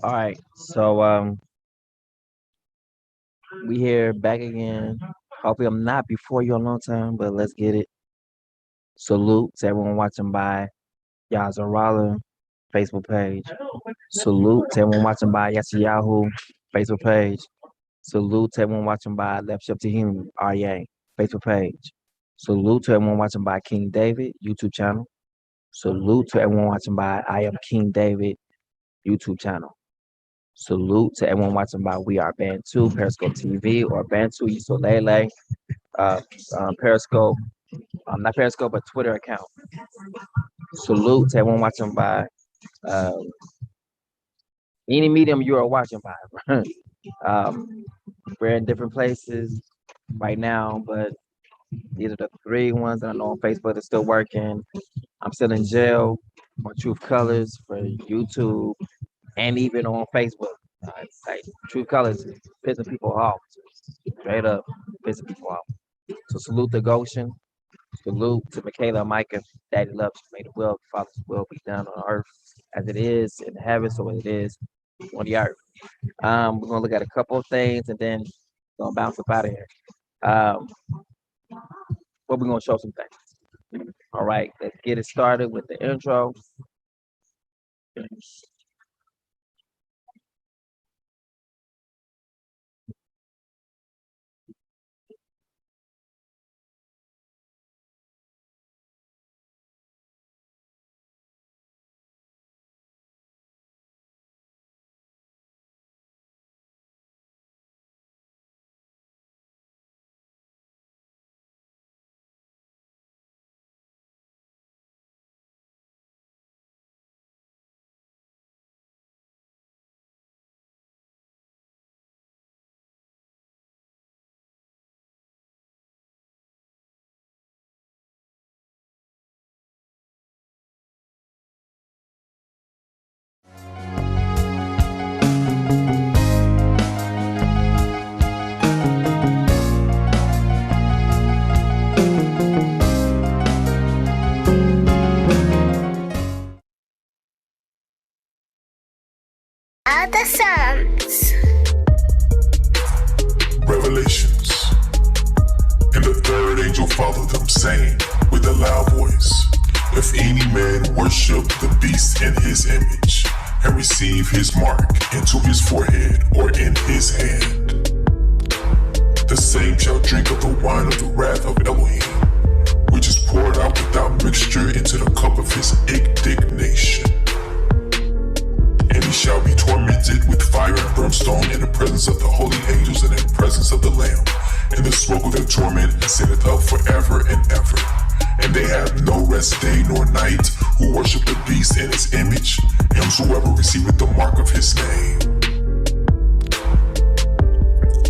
All right, so we here back again. Hopefully, I'm not before you a long time, but let's get it. Salute to everyone watching by Yazarala Facebook page. Salute to everyone watching by Yahoo Facebook page. Salute to everyone watching by Left Ship to Human RA Facebook page. Salute to everyone watching by King David YouTube channel. Salute to everyone watching by I Am King David YouTube channel. Salute to everyone watching by We Are Bantu, Periscope TV, or Bantu Isolele, Periscope, not Periscope, but Twitter account. Salute to everyone watching by any medium you are watching by. We're in different places right now, but these are the three ones that I know on Facebook that's still working. I'm still in jail on Truth Colors for YouTube and even on Facebook. Like True Colors pissing people off, straight up pissing people off. So salute to Goshen, salute to Michaela, Micah, Daddy loves you. May the will of the Father's will be done on earth as it is in heaven, so it is on the earth. We're gonna look at a couple of things and then we're gonna bounce up out of here. But we're gonna show some things. All right, let's get it started with the intro. Other Psalms. Revelations. And the third angel followed them, saying with a loud voice, if any man worship the beast in his image, and receive his mark into his forehead or in his hand, the same shall drink of the wine of the wrath of Elohim, which is poured out without mixture into the cup of his indignation. And he shall be tormented with fire and brimstone in the presence of the holy angels and in the presence of the Lamb. And the smoke of their torment ascendeth up forever and ever. And they have no rest day nor night who worship the beast in his image, and whosoever receiveth the mark of his name.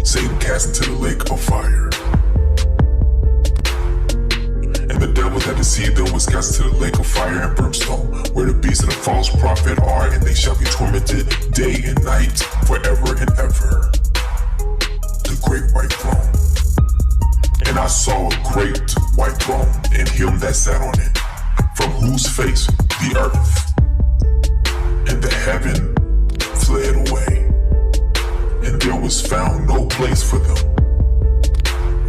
Satan cast into the lake of fire. And the devil that deceived them was cast into the lake of fire and brimstone, where the beast and the false prophet are, and they shall be tormented day and night forever and ever. The great white throne. And I saw a great white throne, and him that sat on it, from whose face the earth and the heaven fled away, and there was found no place for them.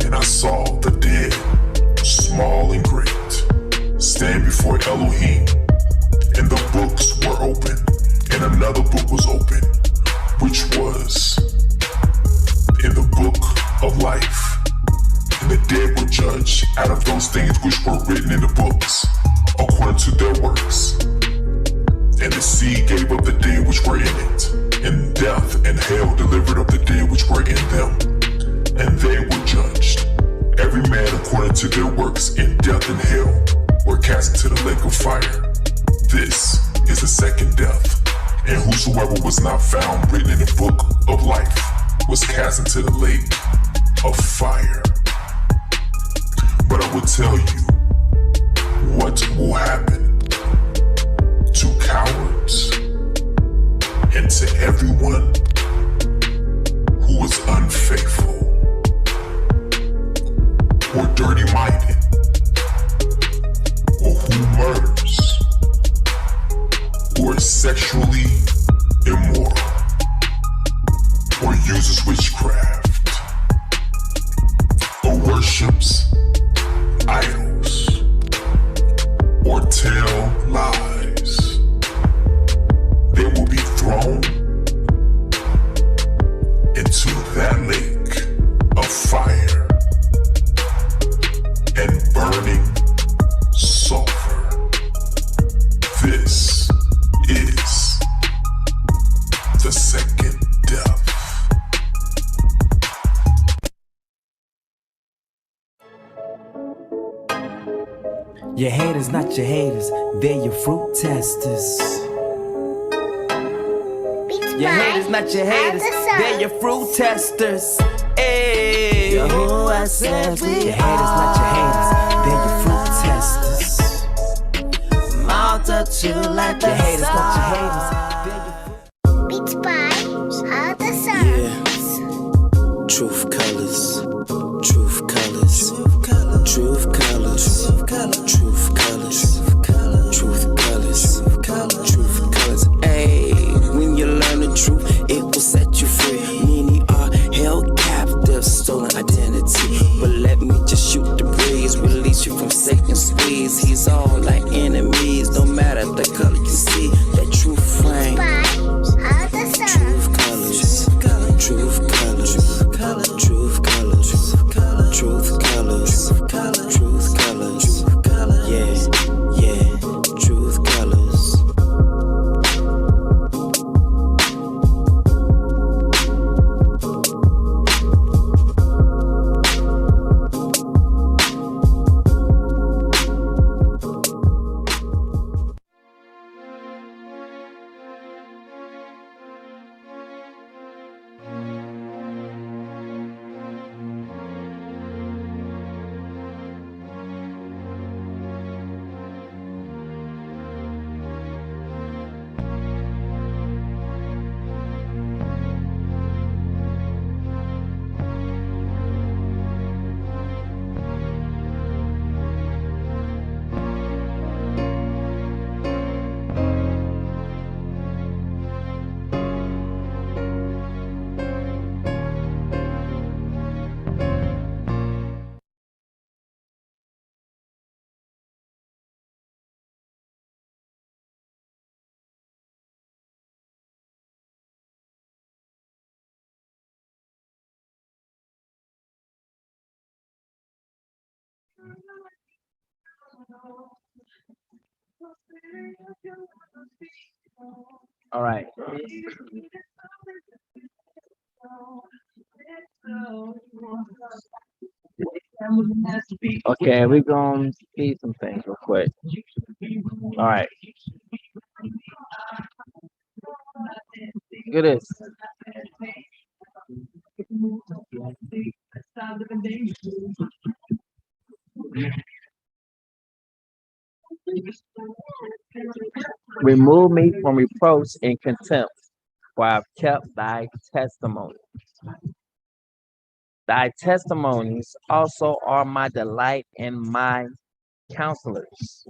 And I saw the dead, small and great, stand before Elohim, and the books were open, and another book was open, which was in the book of life. And the dead were judged out of those things which were written in the books, according to their works. And the sea gave up the dead which were in it, and death and hell delivered up the dead which were in them. And they were judged, every man according to their works, in death and hell were cast into the lake of fire. This is the second death. And whosoever was not found written in the book of life was cast into the lake of fire. But I will tell you what will happen to cowards and to everyone who is unfaithful or dirty-minded or who murders or is sexually immoral Your haters, not your haters, they're your fruit testers. Your haters, not your haters, they're your fruit testers. Hey, who I said your haters, not your haters, they're your fruit testers. Multitude like your haters, not your haters, they're your fruit. Beats by other songs. Truth colors, truth colors, truth colors, truth colors, truth colors, truth colors. Hey, when you learn the truth, it will set you free. Many are held captive, stolen identity. But let me just shoot the breeze, release you from Satan's squeeze. He's all like enemies, no matter the color you see. That truth frame, By other songs. truth colors, truth colors, truth colors, truth colors, yeah, yeah, truth colors. All right. Okay, we're gonna see some things real quick. All right. Look at this. Remove me from reproach and contempt, for I have kept thy testimony. Thy testimonies also are my delight and my counselors.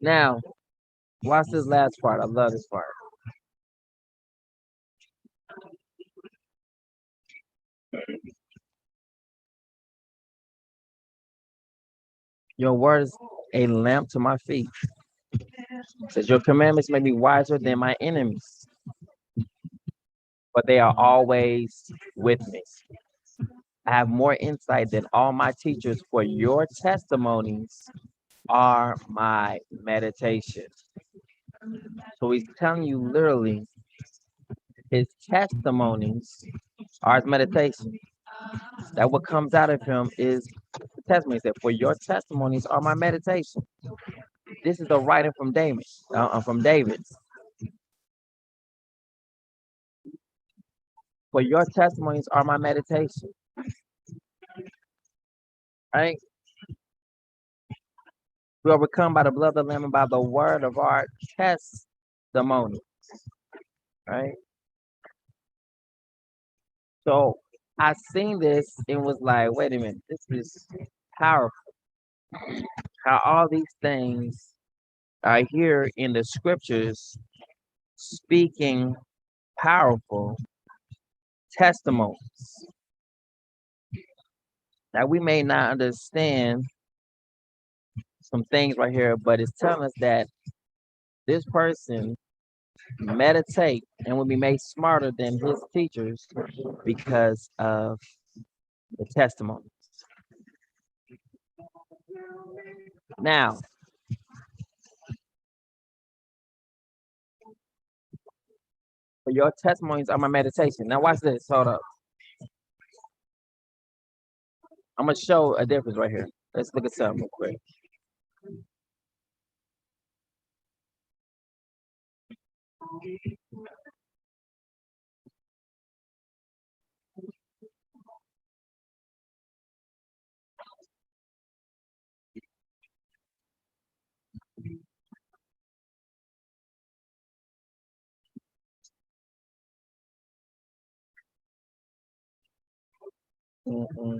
Now, watch this last part. I love this part. Your word is a lamp to my feet. It says your commandments may be wiser than my enemies, but they are always with me. I have more insight than all my teachers, for your testimonies are my meditation. So he's telling you literally his testimonies are his meditation. That what comes out of him is the testimony. He said, for your testimonies are my meditation. This is the writing from David, For your testimonies are my meditation. Right? We overcome by the blood of the Lamb and by the word of our testimony. Right? So I seen this and was like, wait a minute, this is powerful. How all these things are here in the scriptures speaking powerful testimonies. Now we may not understand some things right here, but it's telling us that this person meditate and will be made smarter than his teachers because of the testimony. Now, for your testimonies are my meditation. Now watch this. Hold up. I'm gonna show a difference right here. Let's look at something real quick. Mm-mm.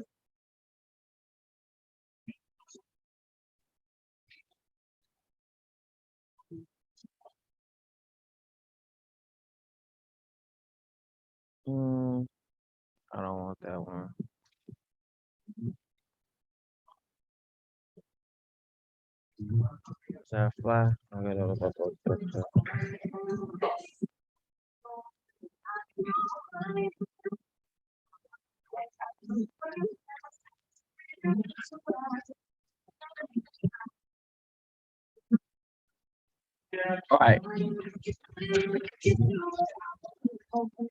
Mm, I don't want that one. Should I fly? Okay, no, no, no, no, no. All right.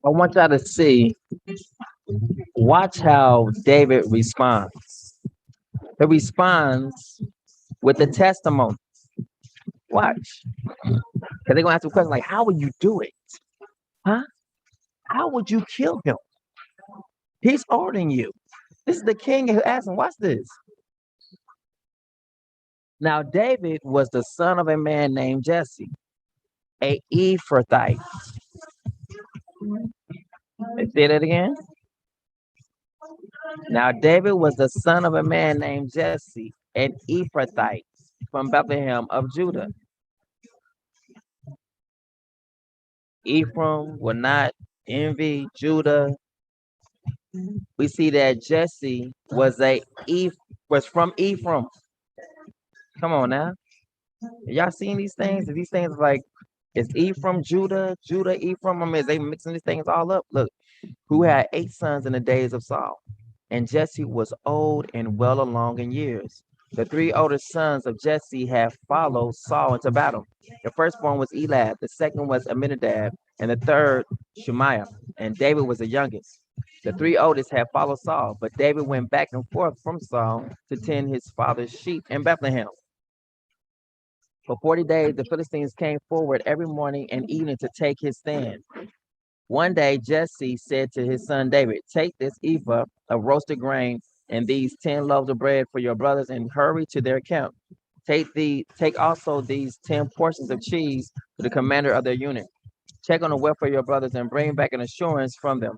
I want y'all to see. Watch how David responds. He responds with the testimony. Watch. Because they're gonna ask a question like, how would you do it? Huh? How would you kill him? He's ordering you. This is the king who asked him, watch this. Now, David was the son of a man named Jesse, a Ephrathite. Say that again. Now, David was the son of a man named Jesse, an Ephrathite from Bethlehem of Judah. Ephraim will not envy Judah. We see that Jesse was from Ephraim. Come on now. Y'all seen these things? These things like is Ephraim, Judah, Ephraim. I mean, is they mixing these things all up? Look, who had 8 sons in the days of Saul, and Jesse was old and well along in years. The 3 older sons of Jesse had followed Saul into battle. The firstborn was Eliab, the second was Aminadab, and the third Shemaiah. And David was the youngest. The 3 oldest had followed Saul, but David went back and forth from Saul to tend his father's sheep in Bethlehem. For 40 days, the Philistines came forward every morning and evening to take his stand. One day, Jesse said to his son David, take this ephah of roasted grain and these 10 loaves of bread for your brothers and hurry to their camp. Take also these 10 portions of cheese to the commander of their unit. Check on the welfare of your brothers and bring back an assurance from them.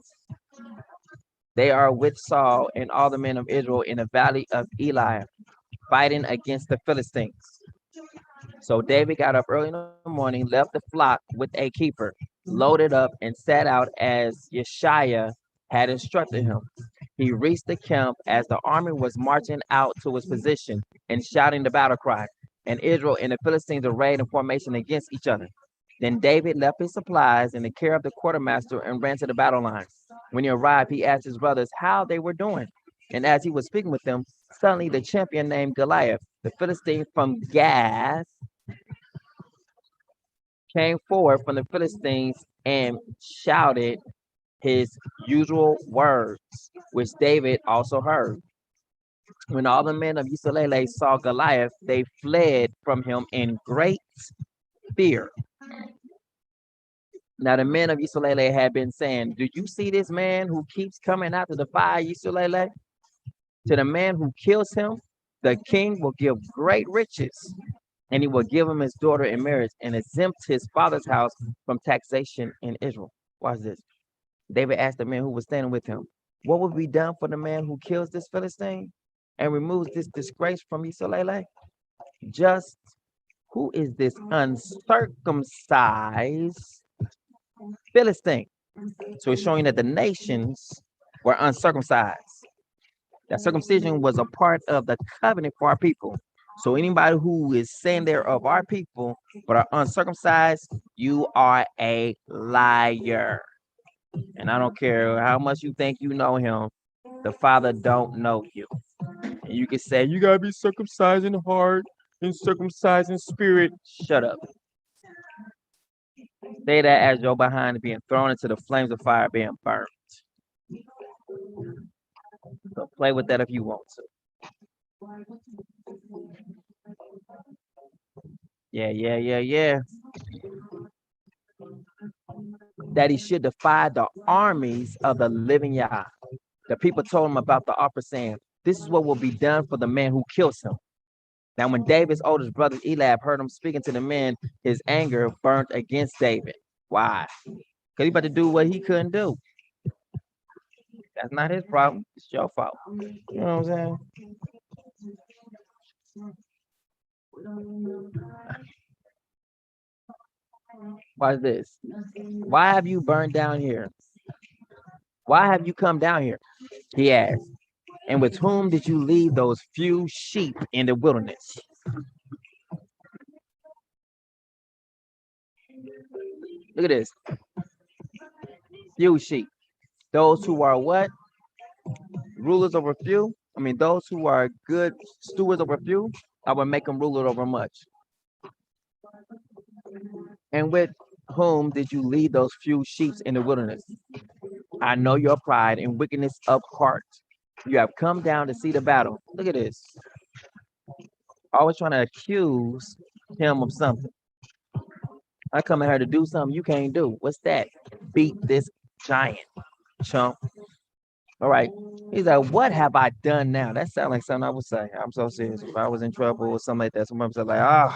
They are with Saul and all the men of Israel in the valley of Elah, fighting against the Philistines. So David got up early in the morning, left the flock with a keeper, loaded up, and set out as Yeshua had instructed him. He reached the camp as the army was marching out to its position and shouting the battle cry, and Israel and the Philistines arrayed in formation against each other. Then David left his supplies in the care of the quartermaster and ran to the battle line. When he arrived, he asked his brothers how they were doing. And as he was speaking with them, suddenly the champion named Goliath, the Philistine from Gath, came forward from the Philistines and shouted his usual words, which David also heard. When all the men of Israel saw Goliath, they fled from him in great fear. Now the men of Israel had been saying, do you see this man who keeps coming out to defy Israel? To the man who kills him, the king will give great riches, and he will give him his daughter in marriage and exempt his father's house from taxation in Israel. Watch this. David asked the man who was standing with him, what will be done for the man who kills this Philistine and removes this disgrace from Israel? Just who is this uncircumcised Philistine? So it's showing that the nations were uncircumcised. That circumcision was a part of the covenant for our people. So anybody who is saying they're of our people but are uncircumcised, you are a liar. And I don't care how much you think you know him, the Father don't know you. And you can say you gotta be circumcised in heart and circumcised in spirit. Shut up. Say that as your behind being thrown into the flames of fire being burned. So play with that if you want to. Yeah. That he should defy the armies of the living Yah. The people told him about the offer, saying, "This is what will be done for the man who kills him." Now, when David's oldest brother Eliab heard him speaking to the men, his anger burnt against David. Why? Because he about to do what he couldn't do. That's not his problem. It's your fault. You know what I'm saying? Watch this. Why have you burned down here? Why have you come down here? He asked. And with whom did you leave those few sheep in the wilderness? Look at this. Few sheep. Those who are what? Rulers over few. I mean, those who are good stewards over few, I will make them rulers over much. And with whom did you lead those few sheep in the wilderness? I know your pride and wickedness of heart. You have come down to see the battle. Look at this. Always trying to accuse him of something. I come here to do something you can't do. What's that? Beat this giant, chump. All right. He's like, what have I done now? That sounds like something I would say. I'm so serious. If I was in trouble or something like that, someone said like,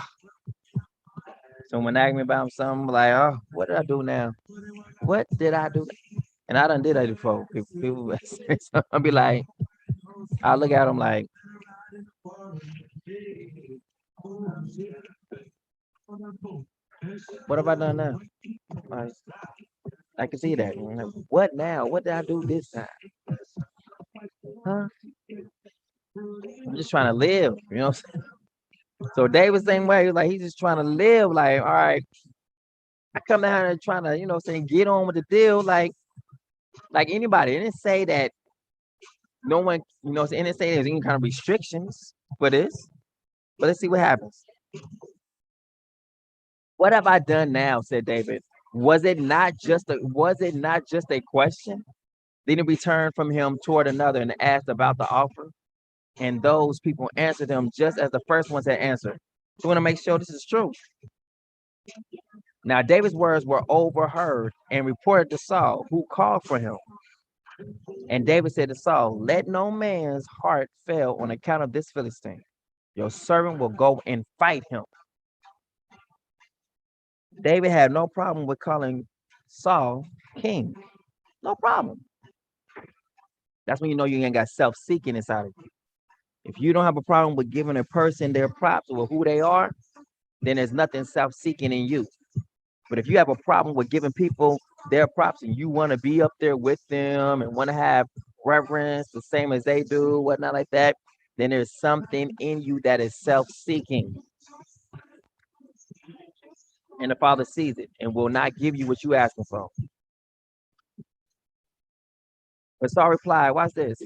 someone asked me about something like, what did I do now? What did I do? And I done did that before. People say something, I'll be like, I look at them like, what have I done now? Like, I can see that. Like, what now? What did I do this time? Huh? I'm just trying to live, you know what I'm saying? So David same way, like he's just trying to live, like, all right, I come down here and trying to, you know, saying get on with the deal, like anybody. It didn't say that no one, you know, it didn't say there's any kind of restrictions for this. But let's see what happens. What have I done now? Said David. Was it not just a question? Then he returned from him toward another and asked about the offer. And those people answered him just as the first ones had answered. We want to make sure this is true. Now David's words were overheard and reported to Saul, who called for him. And David said to Saul, let no man's heart fail on account of this Philistine. Your servant will go and fight him. David had no problem with calling Saul king. No problem. That's when you know you ain't got self-seeking inside of you. If you don't have a problem with giving a person their props or who they are, then there's nothing self-seeking in you. But if you have a problem with giving people their props and you want to be up there with them and want to have reverence the same as they do, whatnot like that, then there's something in you that is self-seeking. And the Father sees it and will not give you what you asking for. But Saul replied, watch this.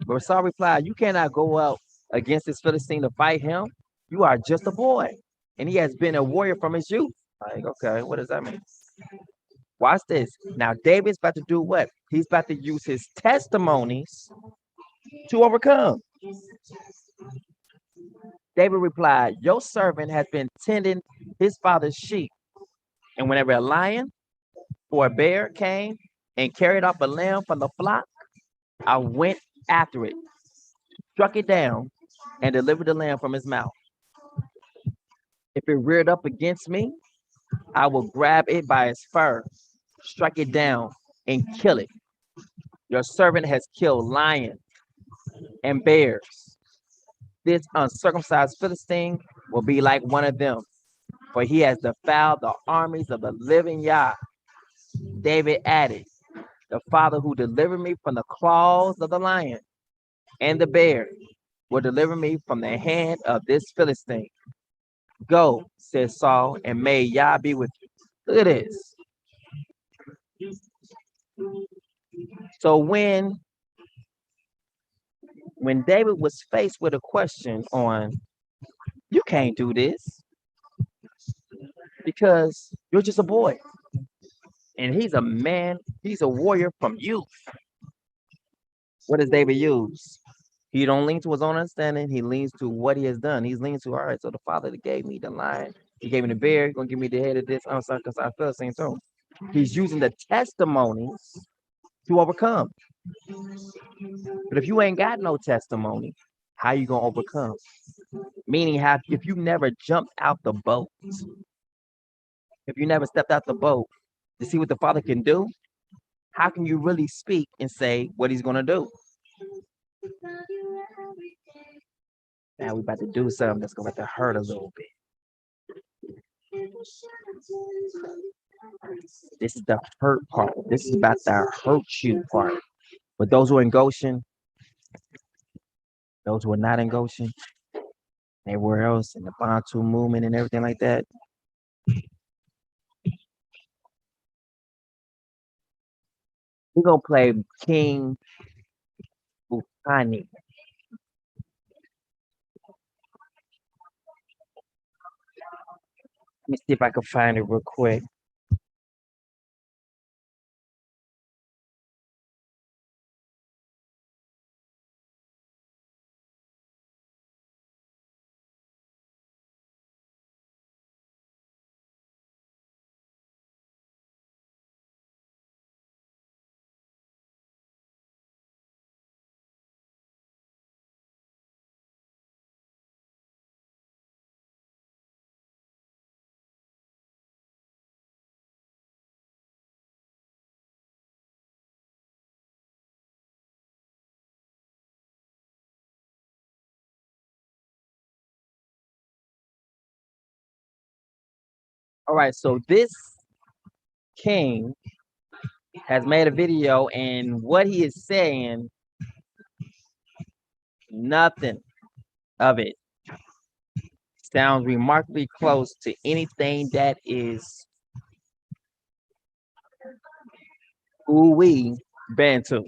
But Saul replied, you cannot go out against this Philistine to fight him. You are just a boy. And he has been a warrior from his youth. Like, okay, what does that mean? Watch this. Now, David's about to do what? He's about to use his testimonies to overcome. David replied, your servant has been tending his father's sheep. And whenever a lion or a bear came and carried off a lamb from the flock, I went after it, struck it down, and delivered the lamb from his mouth. If it reared up against me, I will grab it by its fur, strike it down, and kill it. Your servant has killed lions and bears. This uncircumcised Philistine will be like one of them, for he has defiled the armies of the living Yah. David added, the Father who delivered me from the claws of the lion and the bear will deliver me from the hand of this Philistine. Go, said Saul, and may Yah be with you. Look at this. So when David was faced with a question on, you can't do this because you're just a boy. And he's a man, he's a warrior from youth. What does David use? He don't lean to his own understanding. He leans to what he has done. He's leaning to, all right, so the Father that gave me the lion, he gave me the bear, he's gonna give me the head of this. I'm sorry, because I feel the same too. He's using the testimonies to overcome. But if you ain't got no testimony, how you gonna overcome? Meaning, if you never jumped out the boat, if you never stepped out the boat to see what the Father can do, how can you really speak and say what he's gonna do? Now we about to do something that's going to hurt a little bit. This is the hurt part. This is about the hurt you part. But those who are in Goshen, those who are not in Goshen, everywhere else in the Bantu movement and everything like that. We're gonna play King Bukani. Let me see if I can find it real quick. All right, so this king has made a video, and what he is saying, nothing of it sounds remarkably close to anything that is ooh-wee Bantu.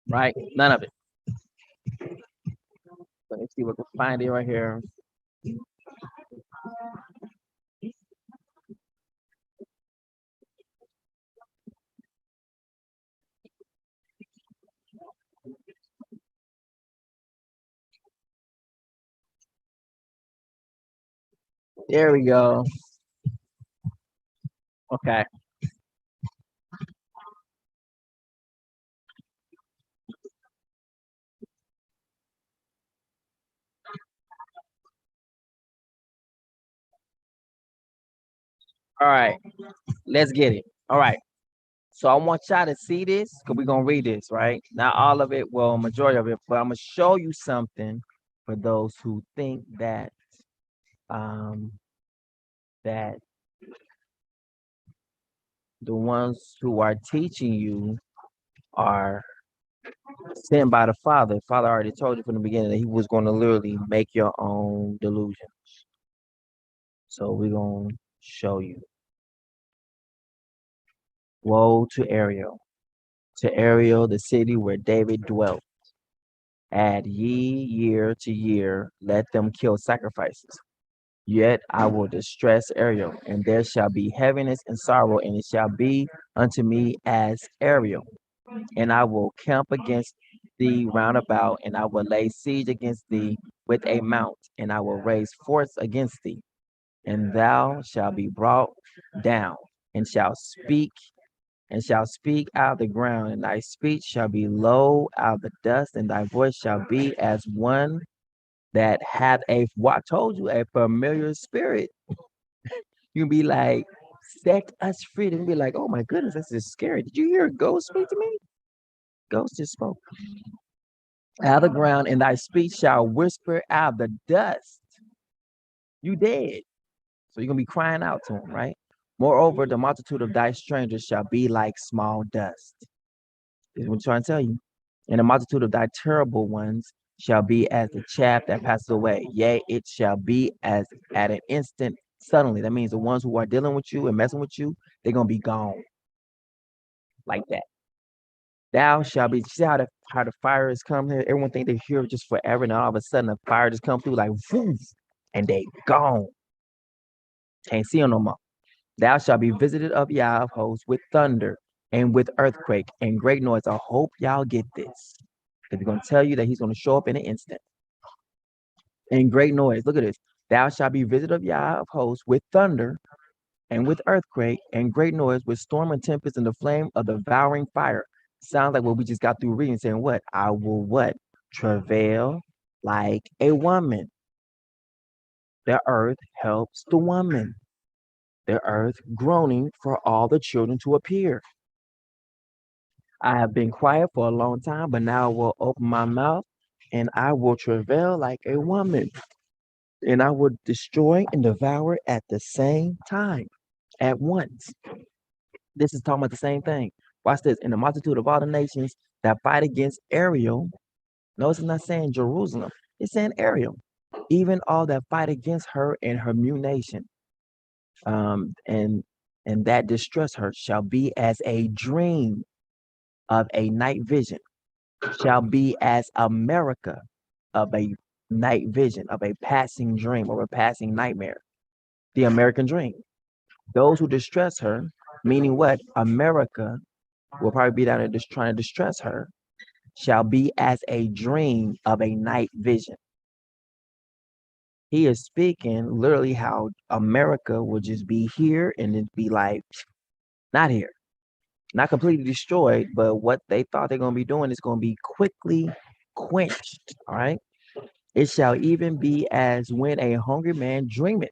Right? None of it. Let me see if I can find it right here. There we go. Okay. All right. Let's get it. All right. So I want y'all to see this because we're gonna read this, right? Not all of it, well, majority of it, but I'm gonna show you something for those who think that that the ones who are teaching you are sent by the Father. The Father already told you from the beginning that he was going to literally make your own delusions. So we're going to show you. Woe to Ariel, the city where David dwelt. Add ye year to year, let them kill sacrifices. Yet I will distress Ariel, and there shall be heaviness and sorrow, and it shall be unto me as Ariel. And I will camp against thee round about, and I will lay siege against thee with a mount, and I will raise forts against thee. And thou shalt be brought down, and shalt speak out of the ground, and thy speech shall be low out of the dust, and thy voice shall be as one that hath what I told you, a familiar spirit. You'll be like, set us free. And be like, oh my goodness, this is scary. Did you hear a ghost speak to me? Ghost just spoke. Out of the ground, and thy speech shall whisper out of the dust. You dead. So you're gonna be crying out to him, right? Moreover, the multitude of thy strangers shall be like small dust. This is what I'm trying to tell you. And the multitude of thy terrible ones shall be as the chaff that passes away. Yea, it shall be as at an instant suddenly. That means the ones who are dealing with you and messing with you, they're gonna be gone. Like that. Thou shalt be, see how the fire is coming here? Everyone think they're here just forever, and all of a sudden the fire just come through like woof, and they gone. Can't see them no more. Thou shalt be visited of Yah of hosts with thunder and with earthquake and great noise. I hope y'all get this. Because he's going to tell you that he's going to show up in an instant. And great noise. Look at this. Thou shalt be visited of Yah of hosts with thunder and with earthquake and great noise, with storm and tempest and the flame of devouring fire. Sounds like what we just got through reading, saying what? I will what? Travail like a woman. The earth helps the woman. The earth groaning for all the children to appear. I have been quiet for a long time, but now I will open my mouth and I will travail like a woman. And I will destroy and devour at the same time, at once. This is talking about the same thing. Watch this. In the multitude of all the nations that fight against Ariel, notice it's not saying Jerusalem, it's saying Ariel. Even all that fight against her and her new nation, um, and and that distress her shall be as a dream of a night vision, shall be as America of a night vision, of a passing dream or a passing nightmare. The American dream. Those who distress her, meaning what? America will probably be down there just trying to distress her, shall be as a dream of a night vision. He is speaking literally how America will just be here and then be like, not here, not completely destroyed, but what they thought they're going to be doing is going to be quickly quenched. All right. It shall even be as when a hungry man dreameth,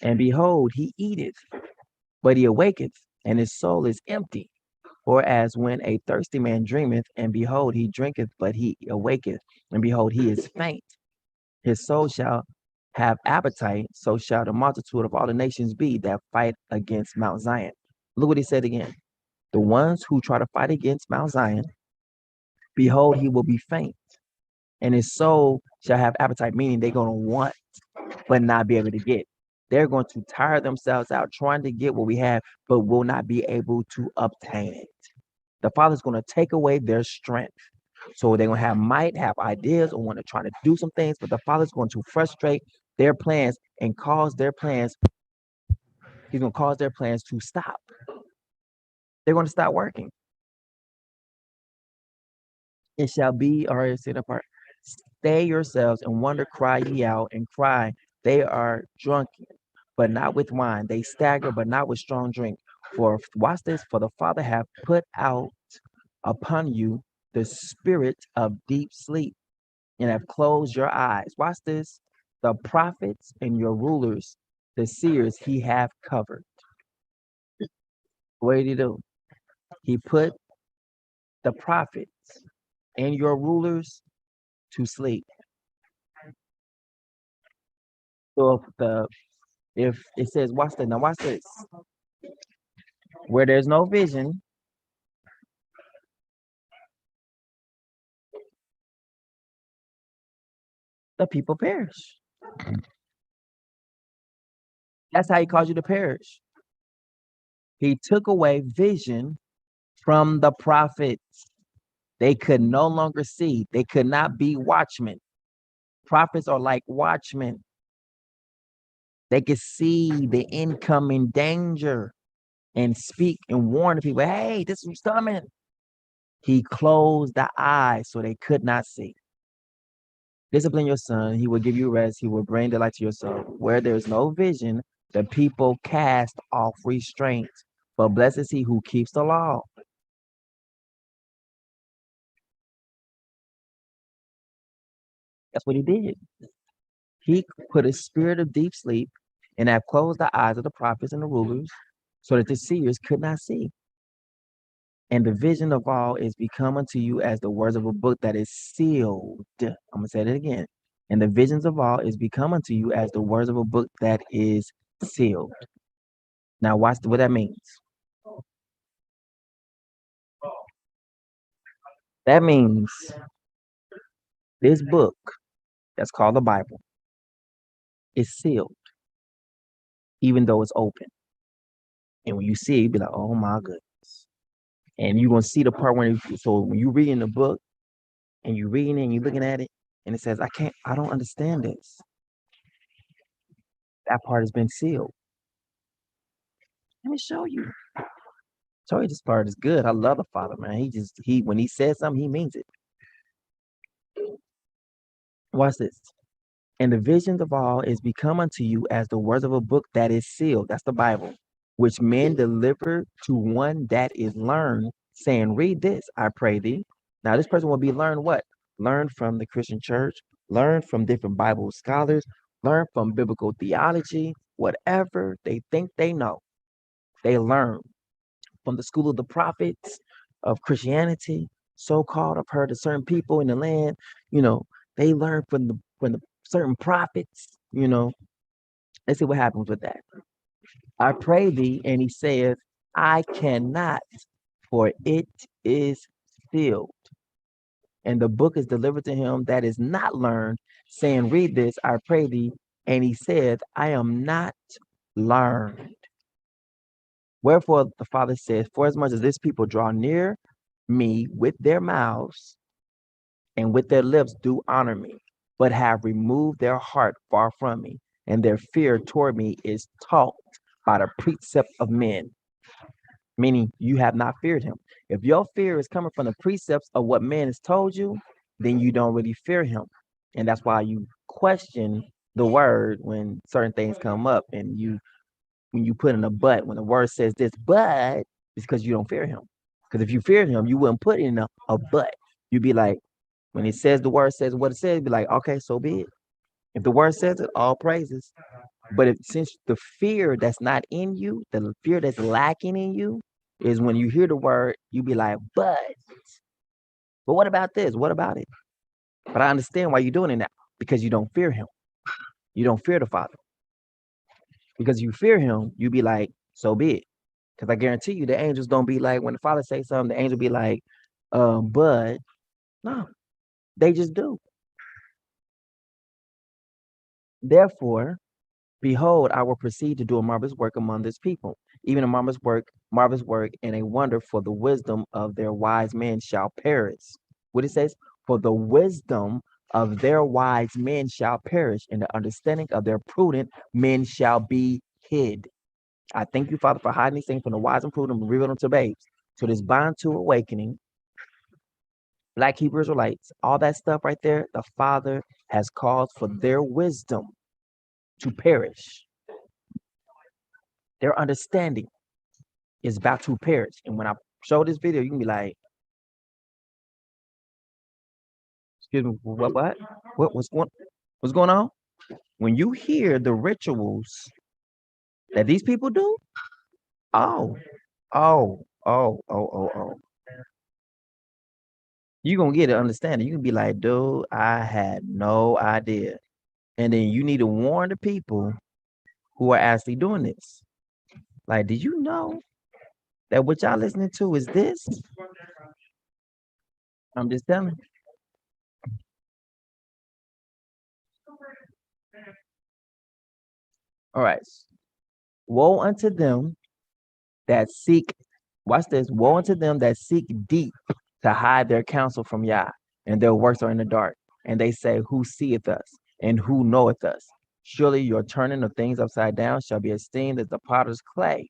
and behold, he eateth, but he awaketh, and his soul is empty. Or as when a thirsty man dreameth, and behold, he drinketh, but he awaketh, and behold, he is faint. His soul shall have appetite, so shall the multitude of all the nations be that fight against Mount Zion. Look what he said again. The ones who try to fight against Mount Zion, behold, he will be faint, and his soul shall have appetite, meaning they're going to want, but not be able to get. They're going to tire themselves out trying to get what we have, but will not be able to obtain it. The Father's going to take away their strength. So they're going to have might, have ideas, or want to try to do some things, but the Father's going to frustrate their plans and cause their plans. He's going to cause their plans to stop. They're going to stop working. It shall be, or is it apart? Stay yourselves and wonder, cry ye out and cry. They are drunken, but not with wine. They stagger, but not with strong drink. For watch this, for the Father hath put out upon you the spirit of deep sleep and have closed your eyes. Watch this. The prophets and your rulers, the seers, he have covered. What did he do? He put the prophets and your rulers to sleep. So if it says, watch this, now watch this. Where there's no vision, the people perish. That's how he caused you to perish. He took away vision from the prophets. They could no longer see. They could not be watchmen. Prophets are like watchmen. They could see the incoming danger and speak and warn the people, hey, this is coming. He closed the eyes so they could not see. Discipline your son. He will give you rest. He will bring delight to your soul. Where there is no vision, the people cast off restraint. But blessed is he who keeps the law. That's what he did. He put a spirit of deep sleep and have closed the eyes of the prophets and the rulers so that the seers could not see. And the vision of all is become unto you as the words of a book that is sealed. I'm going to say it again. And the visions of all is become unto you as the words of a book that is sealed. Now watch what that means. That means this book that's called the Bible is sealed, even though it's open. And when you see it, you be like, oh my goodness. And you're going to see the part so when you're reading the book and you're reading it and you're looking at it and it says, I don't understand this. That part has been sealed. Let me show you. Show you this part is good. I love the Father, man. He when he says something, he means it. Watch this. And the visions of all is become unto you as the words of a book that is sealed. That's the Bible, which men deliver to one that is learned, saying, read this, I pray thee. Now, this person will be learned what? Learn from the Christian church, learn from different Bible scholars, learn from biblical theology, whatever they think they know. They learn from the school of the prophets of Christianity, so-called. I've heard of certain people in the land, you know, they learn from the certain prophets, you know. Let's see what happens with that. I pray thee, and he saith, I cannot, for it is sealed. And the book is delivered to him that is not learned, saying, read this, I pray thee. And he saith, I am not learned. Wherefore the Father says, for as much as this people draw near me with their mouths and with their lips do honor me, but have removed their heart far from me, and their fear toward me is taught by the precept of men. Meaning you have not feared him. If your fear is coming from the precepts of what man has told you, then you don't really fear him. And that's why you question the word when certain things come up, and when you put in a but, when the word says this, but it's because you don't fear him. Because if you feared him, you wouldn't put in a but. You'd be like, when it says the word says what it says, be like, okay, so be it. If the word says it, all praises. But since the fear that's not in you, the fear that's lacking in you, is when you hear the word, you be like, but what about this? What about it? But I understand why you're doing it now, because you don't fear him. You don't fear the Father. Because you fear him, you be like, so be it. Because I guarantee you, the angels don't be like, when the Father says something, the angel be like, but no, they just do. Therefore, behold, I will proceed to do a marvelous work among this people, even a marvelous work, and a wonder, for the wisdom of their wise men shall perish. What it says, for the wisdom of their wise men shall perish, and the understanding of their prudent men shall be hid. I thank you, Father, for hiding these things from the wise and prudent and reveal them to babes. So this bond to awakening, Black Hebrew Israelites, all that stuff right there, the Father has caused for their wisdom to perish. Their understanding is about to perish. And when I show this video, you can be like, excuse me, what's going on? When you hear the rituals that these people do, oh, oh, oh, oh, oh, oh. You're gonna get an understanding. You can be like, dude, I had no idea. And then you need to warn the people who are actually doing this. Like, did you know that what y'all listening to is this? I'm just telling you. All right. Woe unto them that seek, watch this, woe unto them that seek deep to hide their counsel from Yah, and their works are in the dark. And they say, who seeth us, and who knoweth us? Surely your turning of things upside down shall be esteemed as the potter's clay.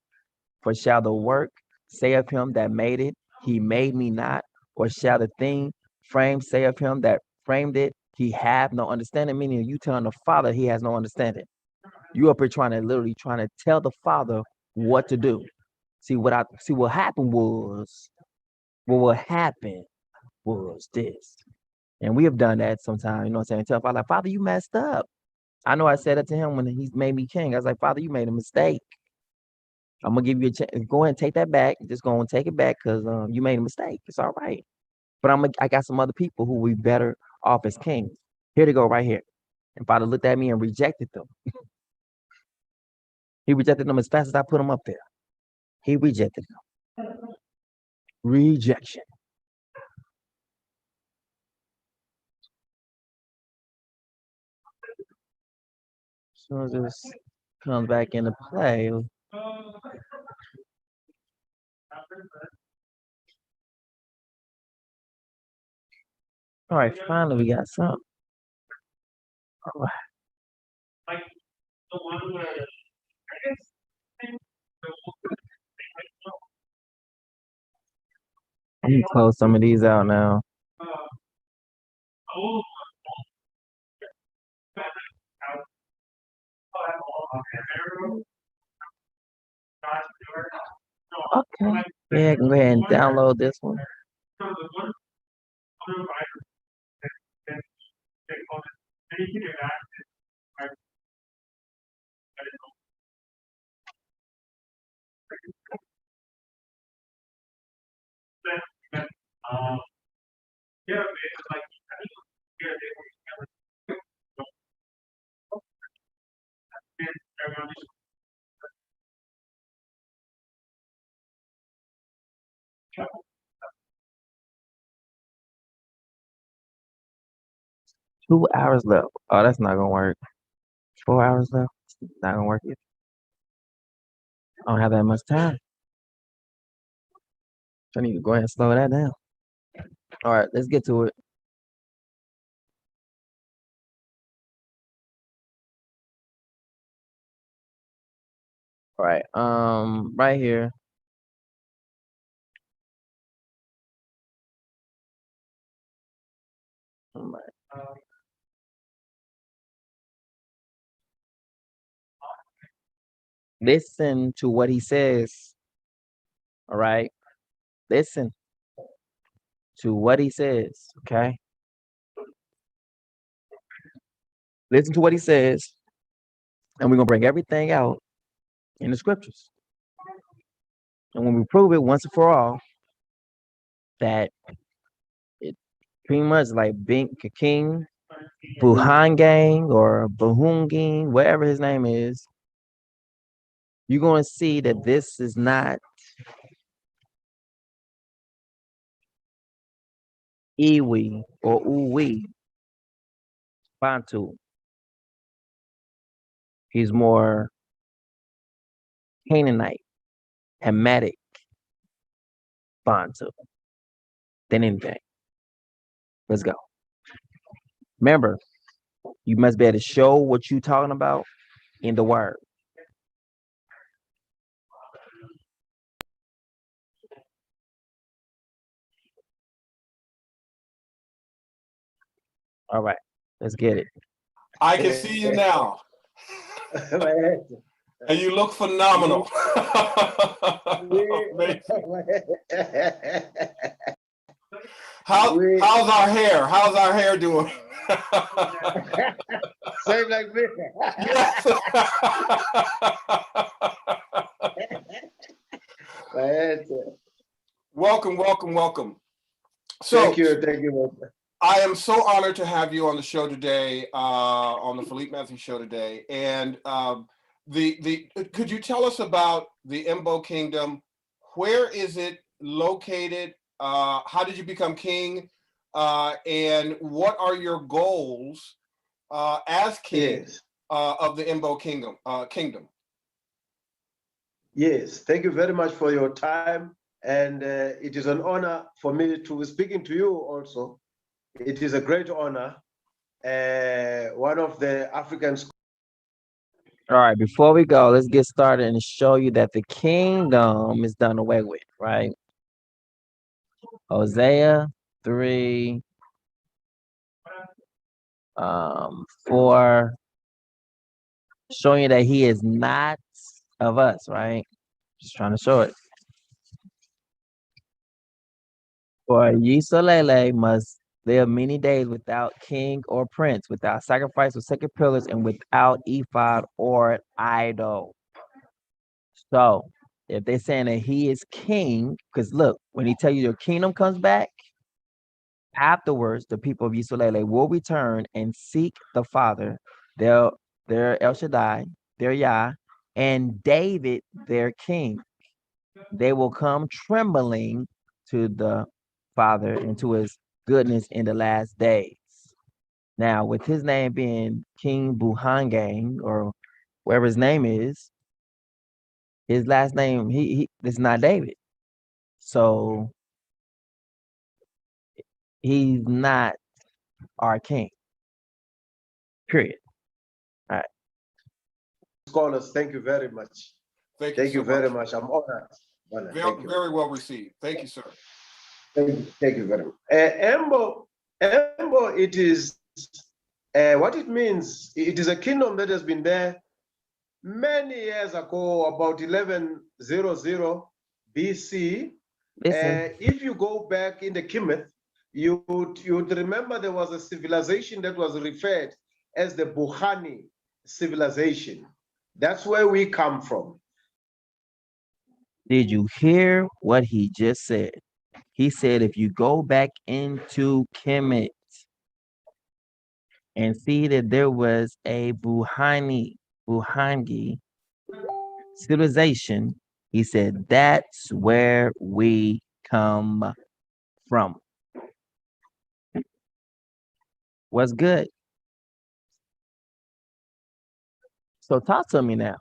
For shall the work say of him that made it, he made me not? Or shall the thing framed say of him that framed it, he have no understanding? Meaning you telling the Father he has no understanding. You up here literally trying to tell the Father what to do. What happened was, what happened was this. And we have done that sometimes, you know what I'm saying? Tell Father, like, Father, you messed up. I know I said that to him when he made me king. I was like, Father, you made a mistake. I'm gonna give you a chance. Go ahead and take that back. Just go and take it back, because you made a mistake. It's all right. But I got some other people who will be better off as kings. Here they go right here. And Father looked at me and rejected them. He rejected them as fast as I put them up there. He rejected them. Rejection. As soon as this comes back into play. All right, finally we got something. All right. Let me close some of these out now. Okay. Yeah, I can go ahead and download this one. $2 left. Oh, that's not gonna work. 4 hours left. Not gonna work either. I don't have that much time. I need to go ahead and slow that down. All right, let's get to it. All right, right here. All right. Listen to what he says. All right. Listen to what he says. Okay. Listen to what he says. And we're going to bring everything out in the scriptures. And when we prove it once and for all, that it pretty much like being King Buhangang or Buhunging, whatever his name is, you're going to see that this is not Iwi or Uwi Bantu. He's more Canaanite, Hamitic Bantu than anything. Let's go. Remember, you must be able to show what you're talking about in the word. All right, let's get it. I can see you now. And you look phenomenal. How's our hair? How's our hair doing? Same like me. Yes. Welcome, welcome, welcome. So, thank you. I am so honored to have you on the show today, on the Philippe Matthews show today. And could you tell us about the Imbo Kingdom? Where is it located? How did you become king? And what are your goals as king of the Imbo Kingdom? Yes, thank you very much for your time. And it is an honor for me to be speaking to you also. It is a great honor. One of the African. All right, before we go, let's get started and show you that the kingdom is done away with, right? Hosea 3, 4, showing you that he is not of us, right? Just trying to show it. For Yisolele must live many days without king or prince, without sacrifice or sacred pillars, and without ephod or idol. So if they're saying that he is king, because look, when he tell you your kingdom comes back, afterwards the people of Yisolele will return and seek the Father, their El Shaddai, their Yah, and David, their king. They will come trembling to the Father and to his goodness in the last days. Now, with his name being King Buhangang, or whatever his name is, his last name, he it's not David. So he's not our king. Period. All right. Scholars, thank you very much. Thank you very much. I'm honored. Very well received. Thank you, sir. Thank you very much. Embo, it is what it means. It is a kingdom that has been there many years ago, about 1100 BC. Listen, If you go back in the Kemet, you'd remember there was a civilization that was referred as the Buhani civilization. That's where we come from. did you hear what he just said? He said if you go back into Kemet and see that there was a Buhani civilization, he said that's where we come from. What's good? So talk to me now.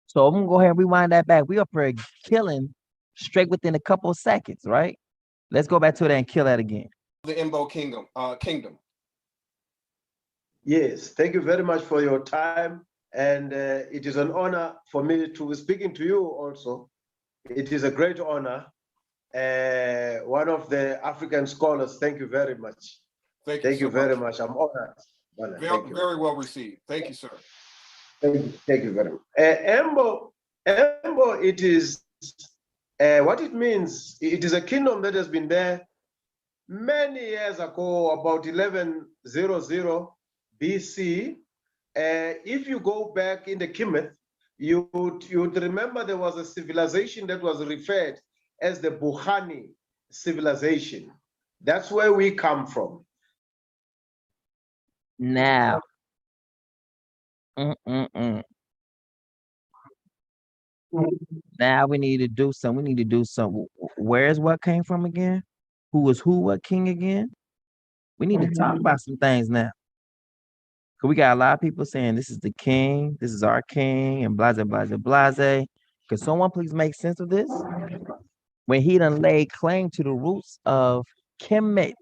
So I'm gonna go ahead and rewind that back. We up here killing straight within a couple of seconds, right? Let's go back to that and kill that again. The Imbo Kingdom. Yes, thank you very much for your time. And it is an honor for me to be speaking to you also. It is a great honor. One of the African scholars, thank you very much. Thank you very much. I'm honored. Very well received. Thank you, sir. Thank you very much. Embo, it is what it means. It is a kingdom that has been there many years ago, about 1100 BC. If you go back in the Kemet, you'd remember there was a civilization that was referred as the Buhani civilization. That's where we come from. Now, now we need to do something. We need to do something. Where's what came from again? Who was who? What king again? We need to talk about some things now. Cause we got a lot of people saying this is the king, this is our king, and blase, blase, blase. Could someone please make sense of this? When he done laid claim to the roots of Kemet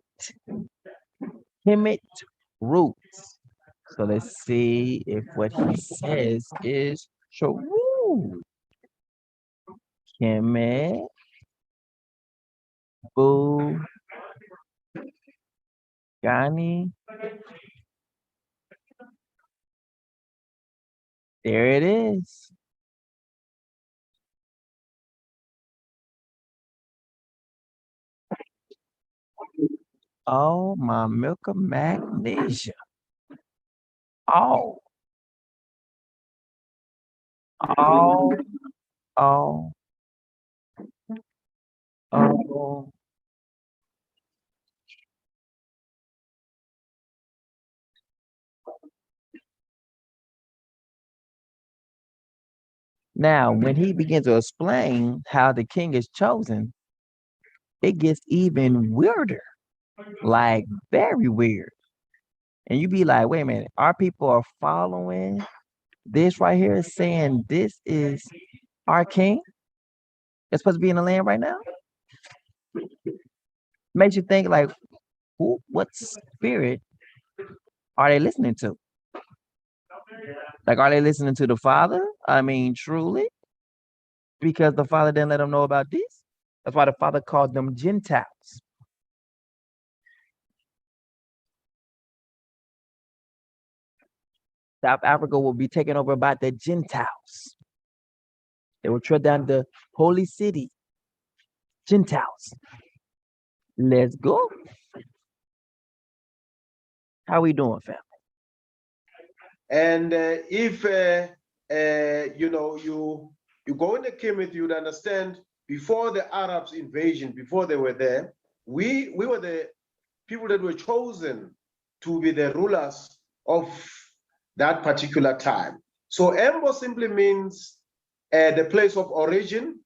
roots. So let's see if what he says is true. Kemet, Boo, Gani. There it is. Oh, my milk of magnesia. Oh. Oh. Oh. Oh. Now, when he begins to explain how the king is chosen, it gets even weirder, like very weird. And you be like, wait a minute, our people are following this right here, saying this is our king that's supposed to be in the land right now? Makes you think like, what spirit are they listening to? Like, are they listening to the Father? I mean, truly? Because the Father didn't let them know about this. That's why the Father called them Gentiles. South Africa will be taken over by the Gentiles. They will tread down the holy city. Gentiles. Let's go. How we doing, family? And if you know you go in the Kemet, you'd understand before the Arabs invasion, before they were there, we were the people that were chosen to be the rulers of that particular time. So Embo simply means the place of origin.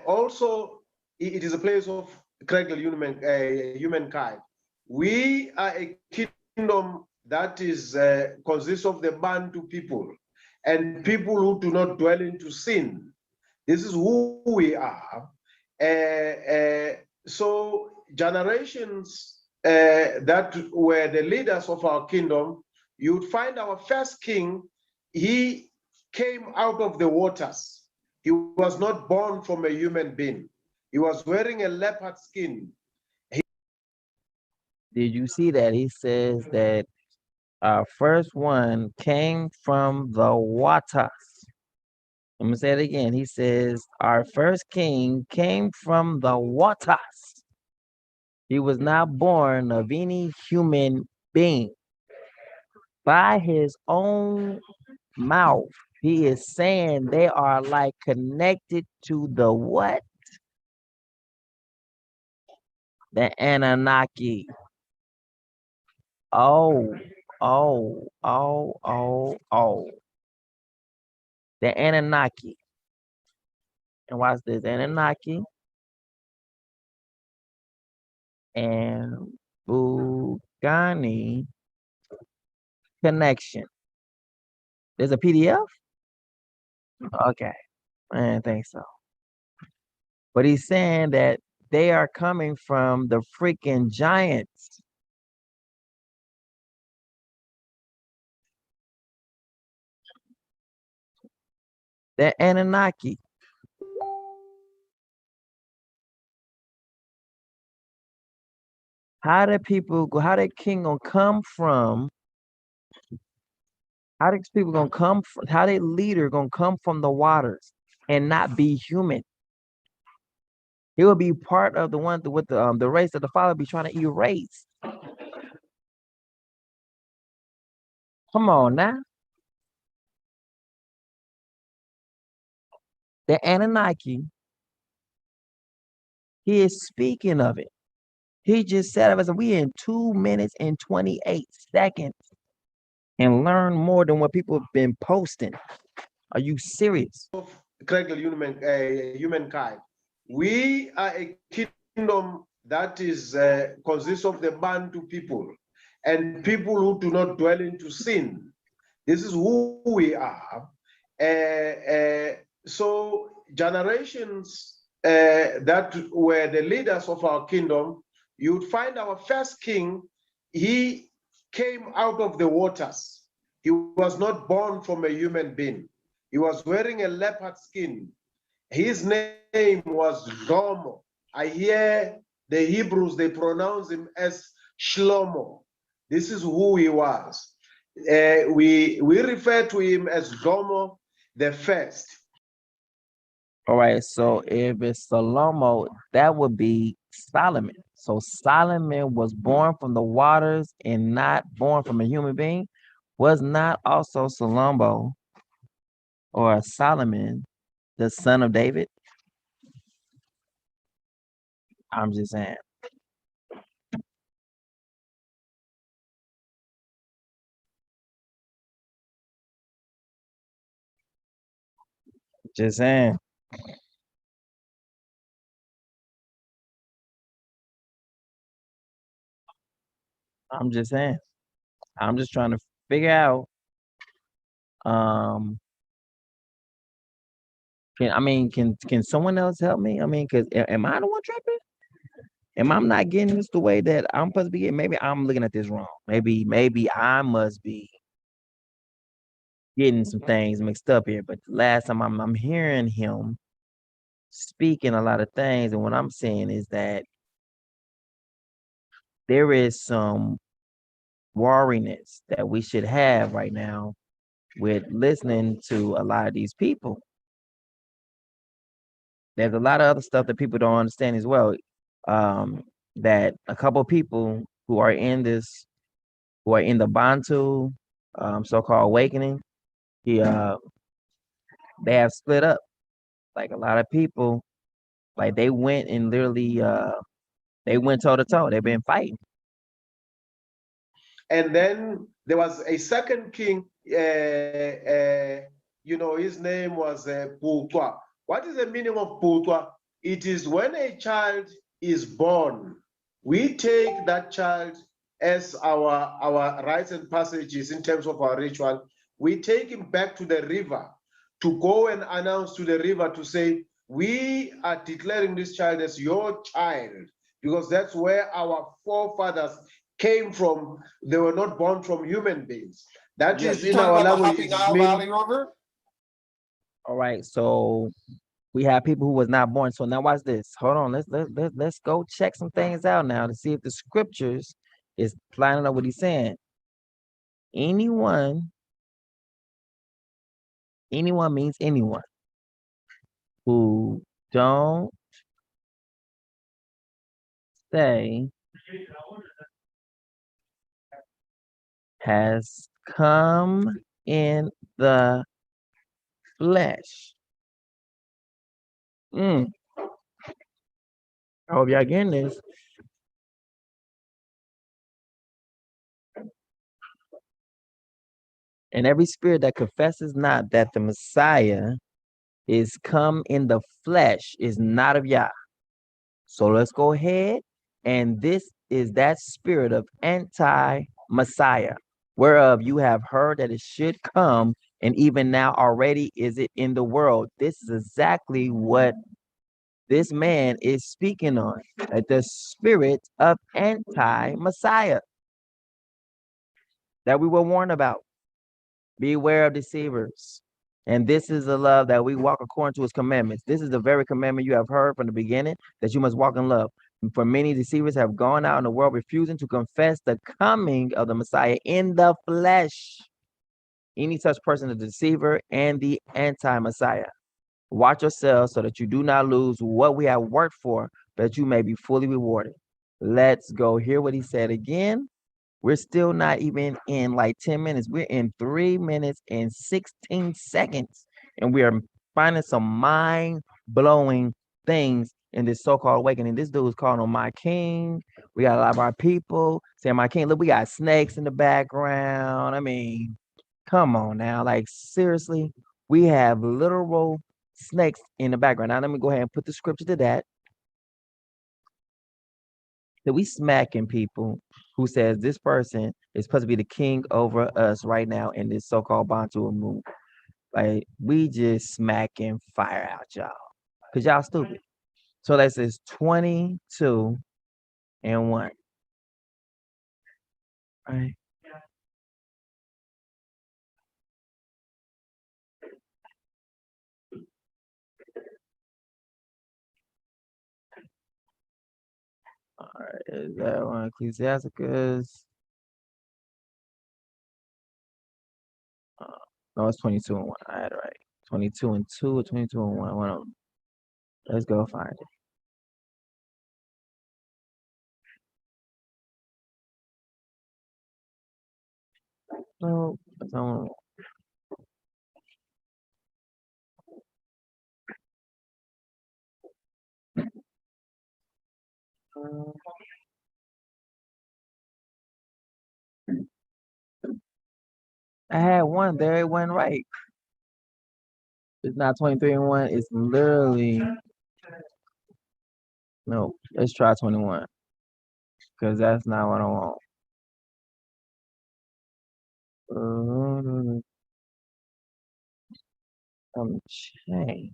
Also, it is a place of humankind. We are a kingdom that is consists of the Bantu people and people who do not dwell into sin. This is who we are. So generations that were the leaders of our kingdom, you'd find our first king, he came out of the waters. He was not born from a human being. He was wearing a leopard skin. Did you see that? He says that our first one came from the waters. I'm gonna say it again. He says our first king came from the waters. He was not born of any human being. By his own mouth, he is saying they are like connected to the what? The Anunnaki. Oh, oh. The Anunnaki. And watch this, Anunnaki and Bugani connection. There's a PDF? Okay, I didn't think so. But he's saying that they are coming from the freaking giants. The Anunnaki. How did people go? How did king gonna come from? How did people gonna come from? How did leader gonna come from the waters and not be human? He will be part of the one with the race that the father be trying to erase. Come on now. The Anunnaki, he is speaking of it. He just said it. We in 2 minutes and 28 seconds and learn more than what people have been posting. Are you serious? Humankind. We are a kingdom that is consists of the Bantu people and people who do not dwell into sin. This is who we are. So generations that were the leaders of our kingdom, you'd find our first king, he came out of the waters. He was not born from a human being. He was wearing a leopard skin. His name was Shlomo. I hear the Hebrews, they pronounce him as Shlomo. This is who he was. We refer to him as Shlomo the first. All right, so if it's Salomo, that would be Solomon. So Solomon was born from the waters and not born from a human being. Was not also Salomo or Solomon the son of David? I'm just saying. Just saying. I'm just saying. I'm just trying to figure out. Um, can someone else help me? I mean, cause am I the one tripping? Am I not getting this the way that I'm supposed to be getting? Maybe I'm looking at this wrong. Maybe I must be getting some things mixed up here. But the last time I'm hearing him speaking a lot of things, and what I'm saying is that there is some wariness that we should have right now with listening to a lot of these people. There's a lot of other stuff that people don't understand as well. That a couple of people who are in the Bantu so-called awakening, they have split up. Like a lot of people, like they went and literally they went toe to toe. They've been fighting. And then there was a second king, his name was Putwa. What is the meaning of Putwa? It is when a child is born, we take that child as our rites and passages in terms of our ritual. We take him back to the river to go and announce to the river to say, we are declaring this child as your child, because that's where our forefathers came from. They were not born from human beings. That Yes, is you're in talking our about the language. Hopping Nile Valley River? All right, so we have people who was not born. So now watch this. Hold on. Let's go check some things out now to see if the scriptures is lining up what he's saying. Anyone means anyone who don't say has come in the flesh. I hope y'all getting this. And every spirit that confesses not that the Messiah is come in the flesh is not of Yah. So let's go ahead. And this is that spirit of anti-Messiah, whereof you have heard that it should come, and even now already is it in the world. This is exactly what this man is speaking on, the spirit of anti-Messiah that we were warned about. Beware of deceivers. And this is the love that we walk according to his commandments. This is the very commandment you have heard from the beginning, that you must walk in love. For many deceivers have gone out in the world refusing to confess the coming of the Messiah in the flesh. Any such person is a deceiver and the anti-Messiah. Watch yourselves so that you do not lose what we have worked for, but that you may be fully rewarded. Let's go hear what he said again. We're still not even in like 10 minutes. We're in 3 minutes and 16 seconds. And we are finding some mind-blowing things in this so-called awakening. This dude is calling on my king. We got a lot of our people saying my king. Look, we got snakes in the background. I mean, come on now. Like, seriously, we have literal snakes in the background. Now, let me go ahead and put the scripture to that. That we smacking people who says this person is supposed to be the king over us right now in this so-called Bantu move. Like, we just smacking fire out y'all. Because y'all stupid. So that says 22 and 1. Right. All right, is that one Ecclesiasticus? No, it's 22 and 1. I had it right. 22 and 2 or 22 and 1. One of them. Let's go find it. No, that's not. I had one there. It wasn't right. It's not 23 and 1. It's literally no. Let's try 21 because that's not what I want. Change.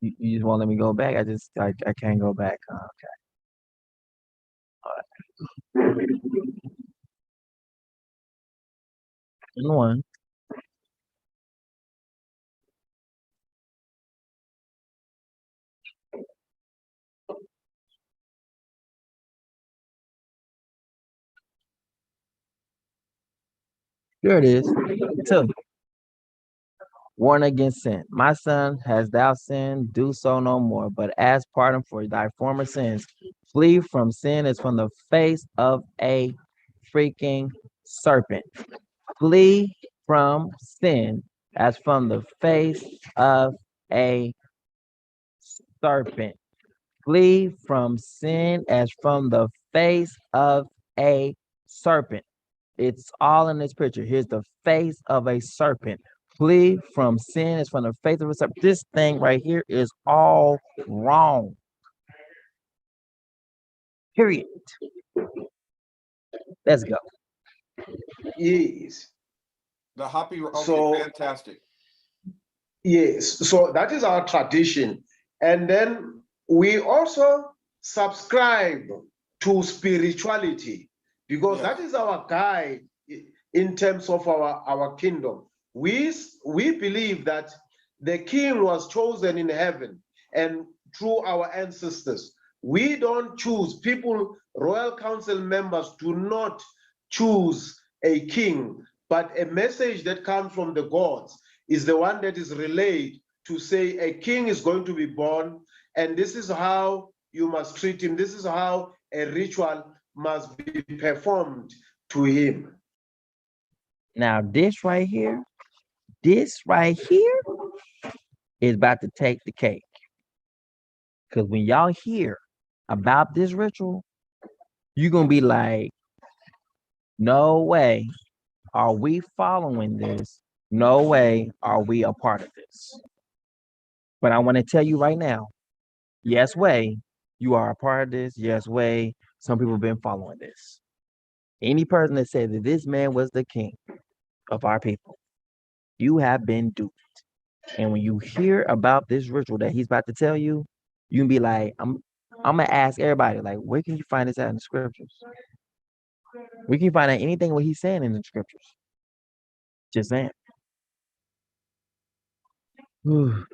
You just won't let me go back. I can't go back. Okay. All right. One. Here it is. 2. Warn against sin. My son, has thou sinned? Do so no more. But ask pardon for thy former sins. Flee from sin as from the face of a freaking serpent. Flee from sin as from the face of a serpent. Flee from sin as from the face of a serpent. It's all in this picture. Here's the face of a serpent. Flee from sin as from the face of a serpent. This thing right here is all wrong. Period. Let's go. Yes. The happy, okay, So- fantastic. Yes, so that is our tradition. And then we also subscribe to spirituality because Yes. that is our guide in terms of our kingdom. we believe that the king was chosen in heaven and through our ancestors. We don't choose people, royal council members do not choose a king, but a message that comes from the gods is the one that is relayed to say a king is going to be born, and this is how you must treat him. This is how a ritual must be performed to him. Now, this right here is about to take the cake. Because when y'all hear about this ritual, you're going to be like, no way are we following this. No way are we a part of this. But I want to tell you right now, yes way, you are a part of this. Yes way, some people have been following this. Any person that said that this man was the king of our people, you have been duped. And when you hear about this ritual that he's about to tell you, you can be like, I'm gonna ask everybody, like, where can you find this out in the scriptures? We can find out anything what he's saying in the scriptures. Just saying. Whew.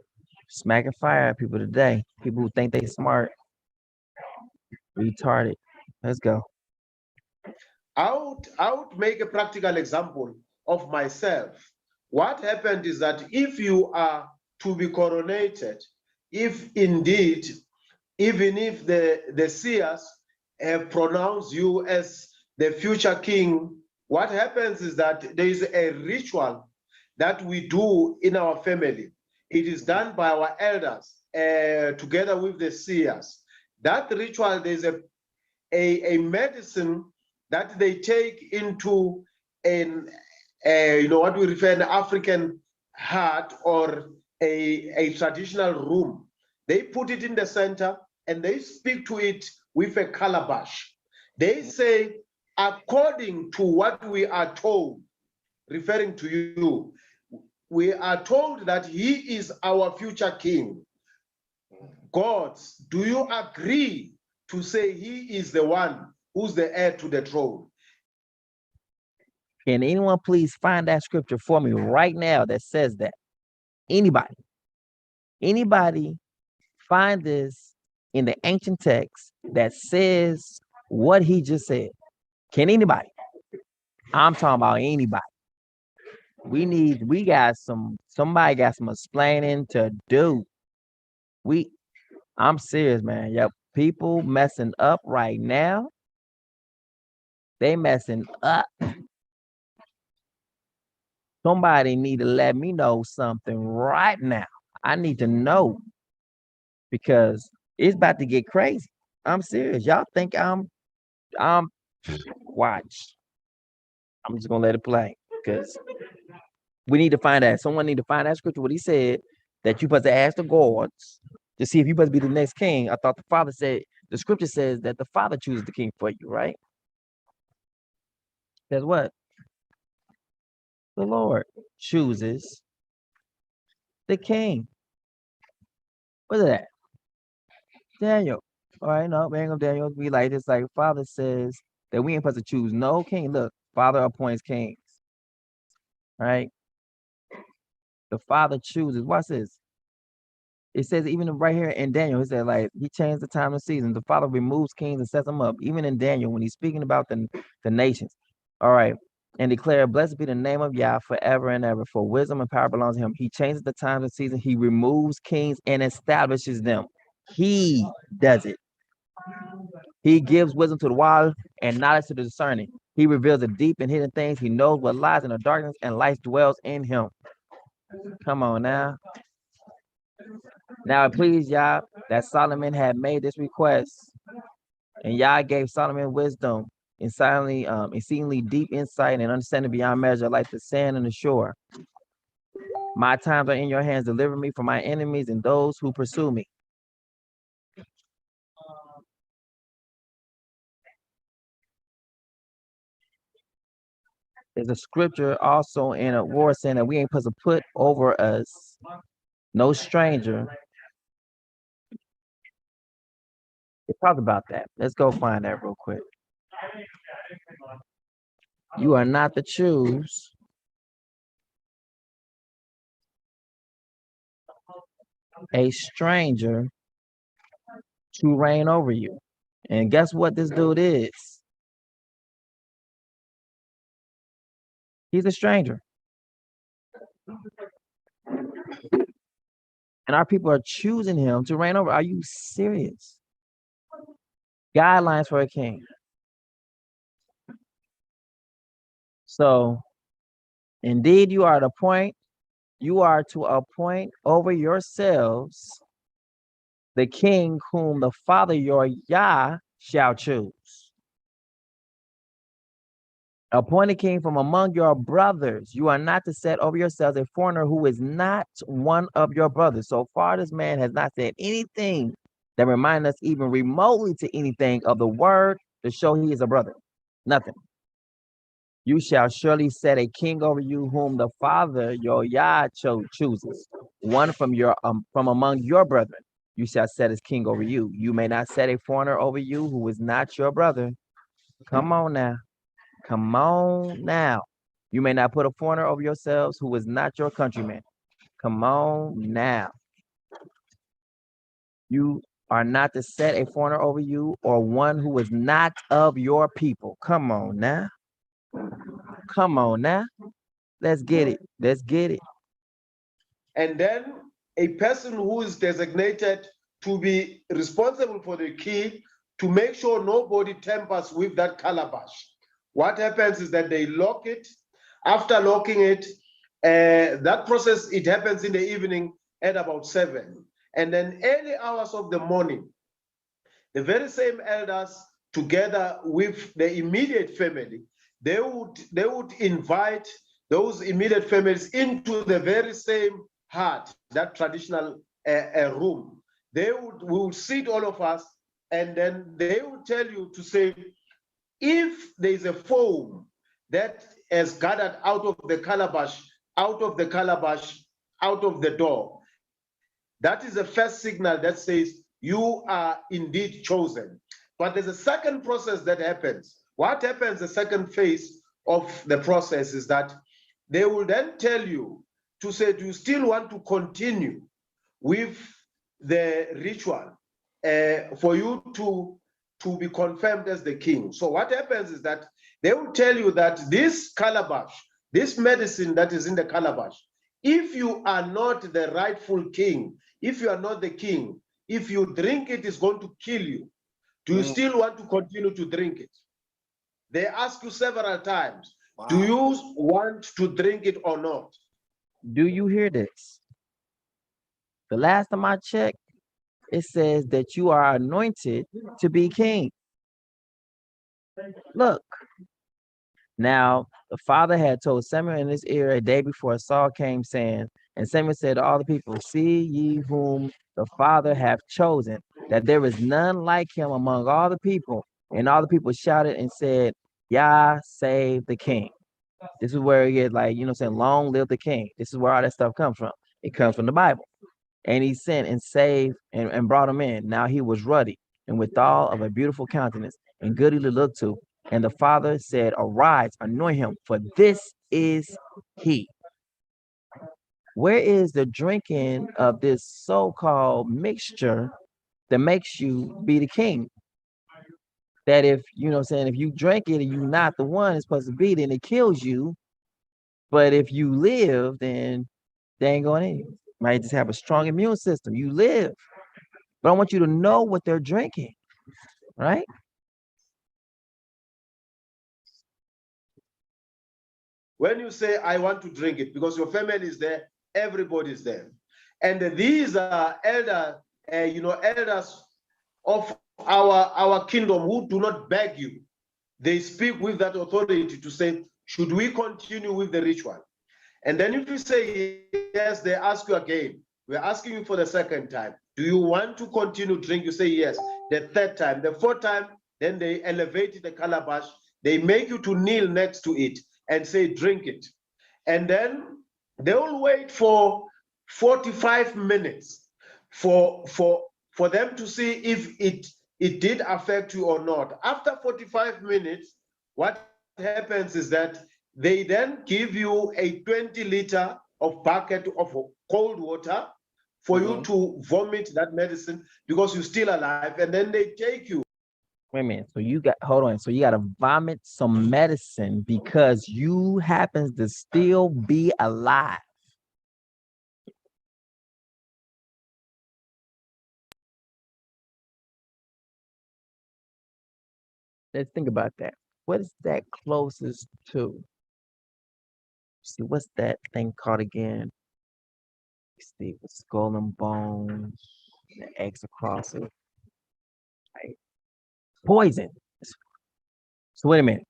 Smacking fire at people today. People who think they smart. Retarded. Let's go. I would make a practical example of myself. What happened is that if you are to be coronated, if indeed, even if the seers have pronounced you as the future king, what happens is that there is a ritual that we do in our family. It is done by our elders together with the seers. That ritual, there's a medicine that they take into an what we refer an African hut or a traditional room. They put it in the center and they speak to it with a calabash. They say, according to what we are told, referring to you, we are told that he is our future king. Gods, do you agree to say he is the one who's the heir to the throne? Can anyone please find that scripture for me right now that says that? Anybody? Anybody find this in the ancient text that says what he just said? Can anybody? I'm talking about anybody. Somebody got some explaining to do. I'm serious, man. Yep. People messing up right now. They messing up. Somebody need to let me know something right now. I need to know because it's about to get crazy. I'm serious. Y'all think I'm watch. I'm just gonna let it play because we need to find that. Someone need to find that scripture what he said that you supposed to ask the gods to see if you supposed to be the next king. I thought the father said the scripture says that the father chooses the king for you, right? Says what? The Lord chooses the king. What's that? Daniel. All right, no, we ain't gonna Daniel be like this. Like Father says that we ain't supposed to choose no king. Look, Father appoints kings. Right? The Father chooses. Watch this. It says even right here in Daniel, it said like he changed the time and season. The Father removes kings and sets them up. Even in Daniel, when he's speaking about the nations. All right. And declare, blessed be the name of Yah forever and ever. For wisdom and power belongs to him. He changes the times and seasons. He removes kings and establishes them. He does it. He gives wisdom to the wise and knowledge to the discerning. He reveals the deep and hidden things. He knows what lies in the darkness, and light dwells in him. Come on now. Now it pleased Yah that Solomon had made this request, and Yah gave Solomon wisdom, exceedingly deep insight and understanding beyond measure, like the sand and the shore. My times are in your hands. Deliver me from my enemies and those who pursue me. There's a scripture also in a war saying that we ain't supposed to put over us no stranger. It talks about that. Let's go find that real quick. You are not to choose a stranger to reign over you. And guess what this dude is? He's a stranger. And our people are choosing him to reign over. Are you serious? Guidelines for a king. So, indeed, you are to appoint over yourselves the king whom the Father your Yah shall choose. Appoint a king from among your brothers. You are not to set over yourselves a foreigner who is not one of your brothers. So far, this man has not said anything that reminds us even remotely to anything of the word to show he is a brother. Nothing. You shall surely set a king over you whom the Father your Yah chooses, one from among your brethren. You shall set as king over you. You may not set a foreigner over you who is not your brother. Come on now. Come on now. You may not put a foreigner over yourselves who is not your countryman. Come on now. You are not to set a foreigner over you or one who is not of your people. Come on now. Come on now. Let's get it. Let's get it. And then a person who is designated to be responsible for the key to make sure nobody tampers with that calabash. What happens is that they lock it. After locking it, that process, it happens in the evening at about 7. And then early hours of the morning, the very same elders, together with the immediate family, they would invite those immediate families into the very same hut, that traditional room. We would sit all of us, and then they would tell you to say, if there is a foam that has gathered out of the calabash, out of the door, that is the first signal that says you are indeed chosen. But there's a second process that happens. What happens, the second phase of the process, is that they will then tell you to say, do you still want to continue with the ritual for you to be confirmed as the king? So what happens is that they will tell you that this calabash, this medicine that is in the calabash, if you are not the rightful king, if you are not the king, if you drink it, it's going to kill you. Do you still want to continue to drink it? They ask you several times, wow, do you want to drink it or not? Do you hear this? The last time I checked, it says that you are anointed to be king. Look. Now, the father had told Samuel in his ear a day before Saul came, saying, and Samuel said to all the people, see ye whom the Father hath chosen, that there is none like him among all the people. And all the people shouted and said, Yah save the king. This is where you get, like, saying, long live the king. This is where all that stuff comes from. It comes from the Bible. And he sent and saved and brought him in. Now he was ruddy and withal of a beautiful countenance and goodly to look to. And the father said, arise, anoint him, for this is he. Where is the drinking of this so-called mixture that makes you be the king? That if, if you drink it and you're not the one it's supposed to be, then it kills you. But if you live, then they ain't going in. You might just have a strong immune system. You live. But I want you to know what they're drinking, right? When you say, I want to drink it, because your family is there, everybody's there. And these are elders of our kingdom who do not beg you. They speak with that authority to say, should we continue with the ritual? And then if you say yes, they ask you again. We're asking you for the second time. Do you want to continue drink? You say yes. The third time, the fourth time, then they elevate the calabash. They make you to kneel next to it and say, drink it. And then they will wait for 45 minutes for them to see if it did affect you or not. After 45 minutes, what happens is that they then give you a 20-liter of bucket of cold water for you to vomit that medicine because you're still alive, and then they take you. Wait a minute. So you got hold on. So you got to vomit some medicine because you happens to still be alive. Let's think about that. What is that closest to? See, what's that thing called again? See, the skull and bones, the X across it. Right? Poison. So wait a minute.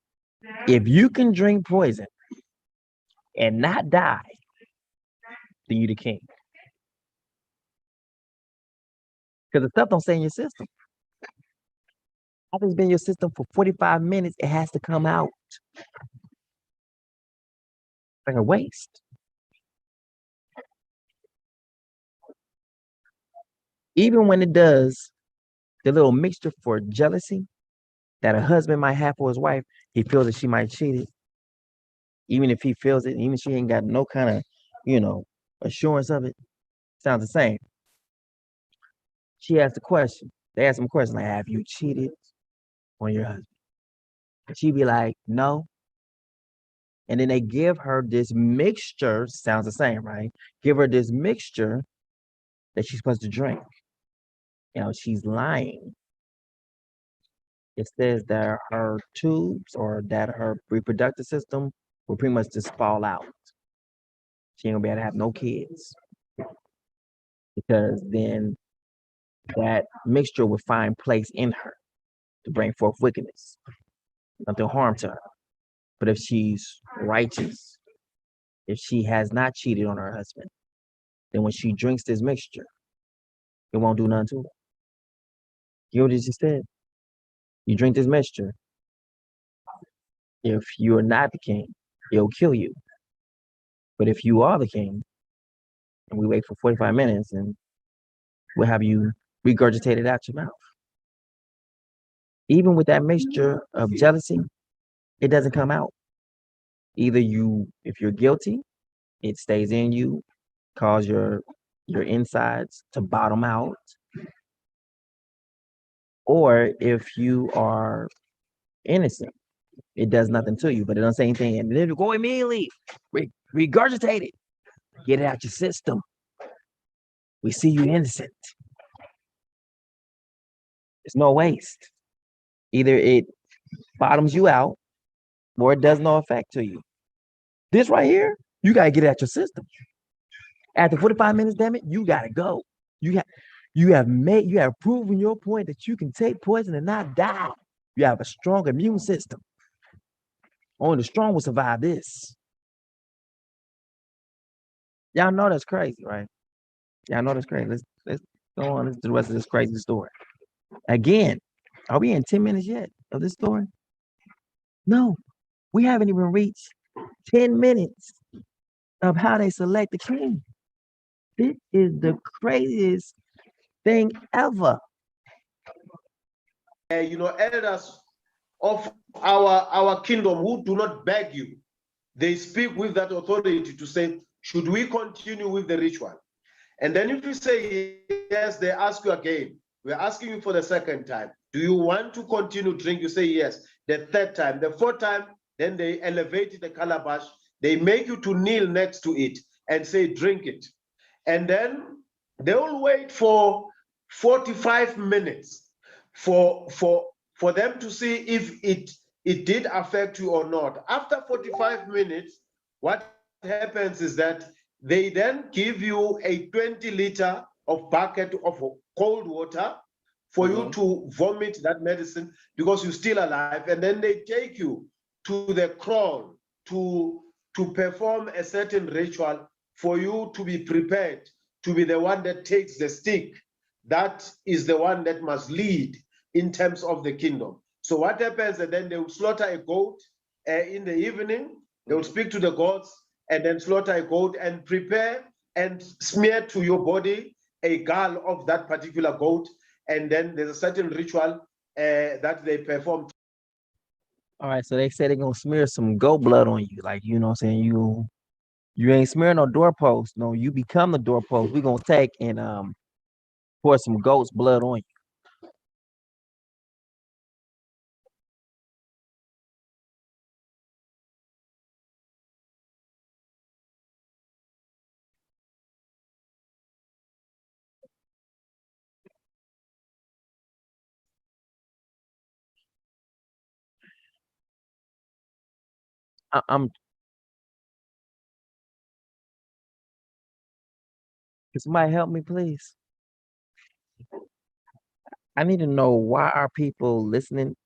If you can drink poison and not die, then you the king. Because the stuff don't stay in your system. After it's been in your system for 45 minutes, it has to come out. Like a waste. Even when it does, the little mixture for jealousy that a husband might have for his wife, he feels that she might cheat it. Even if he feels it, even if she ain't got no kind of, assurance of it, sounds the same. She asked the question. They asked him a question like, have you cheated on your husband? And she'd be like, no. And then they give her this mixture, sounds the same, right? Give her this mixture that she's supposed to drink. She's lying. It says that her tubes or that her reproductive system will pretty much just fall out. She ain't gonna be able to have no kids. Because then that mixture would find place in her to bring forth wickedness, nothing harm to her. But if she's righteous, if she has not cheated on her husband, then when she drinks this mixture, it won't do nothing to her. You know what he just said? You drink this mixture. If you're not the king, it'll kill you. But if you are the king, and we wait for 45 minutes, and we'll have you regurgitate it out your mouth. Even with that mixture of jealousy, it doesn't come out. Either if you're guilty, it stays in you, cause your insides to bottom out. Or if you are innocent, it does nothing to you, but it doesn't say anything. And then you go immediately, regurgitate it, get it out your system. We see you innocent. There's no waste. Either it bottoms you out or it does no effect to you. This right here, you got to get it out your system. After 45 minutes, damn it, you got to go. You have proven your point that you can take poison and not die. You have a strong immune system. Only the strong will survive this. Y'all know that's crazy, right? Y'all know that's crazy. Let's go on. Let's do the rest of this crazy story. Again, are we in 10 minutes yet of this story? No, we haven't even reached 10 minutes of how they select the king. This is the craziest thing ever. Elders of our kingdom who do not beg you, they speak with that authority to say, should we continue with the ritual? And then if you say yes, they ask you again. We're asking you for the second time. Do you want to continue drink? You say yes. The third time, the fourth time, then they elevate the calabash. They make you to kneel next to it and say, drink it. And then they will wait for 45 minutes for them to see if it did affect you or not. After 45 minutes, what happens is that they then give you a 20-liter of bucket of cold water for you to vomit that medicine because you're still alive, and then they take you to the kraal to perform a certain ritual for you to be prepared to be the one that takes the stick. That is the one that must lead in terms of the kingdom. So what happens, and then they will slaughter a goat in the evening. They will speak to the gods and then slaughter a goat and prepare and smear to your body a gall of that particular goat. And then there's a certain ritual that they perform. All right, so they say they're gonna smear some goat blood on you, like, you know what I'm saying? You ain't smearing no doorpost. No, you become the doorpost. We're gonna take and pour some goat's blood on you. I'm can somebody help me, please? I need to know why are people listening?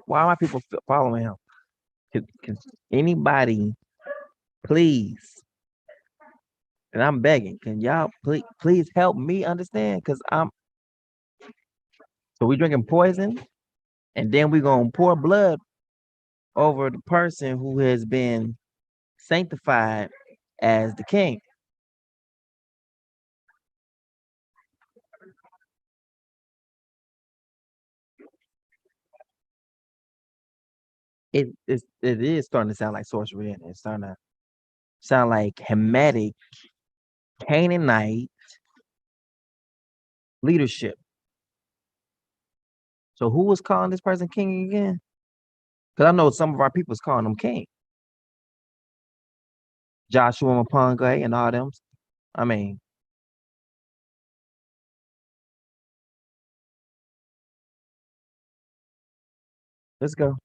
Why are people following him? Can anybody please? And I'm begging, can y'all please help me understand? Cause so we drinking poison, and then we gonna pour blood over the person who has been sanctified as the king. It is starting to sound like sorcery, and it's starting to sound like Hamitic Canaanite leadership. So who was calling this person king again? Because I know some of our people's calling him king. Joshua Mapunga and all them. I mean, let's go.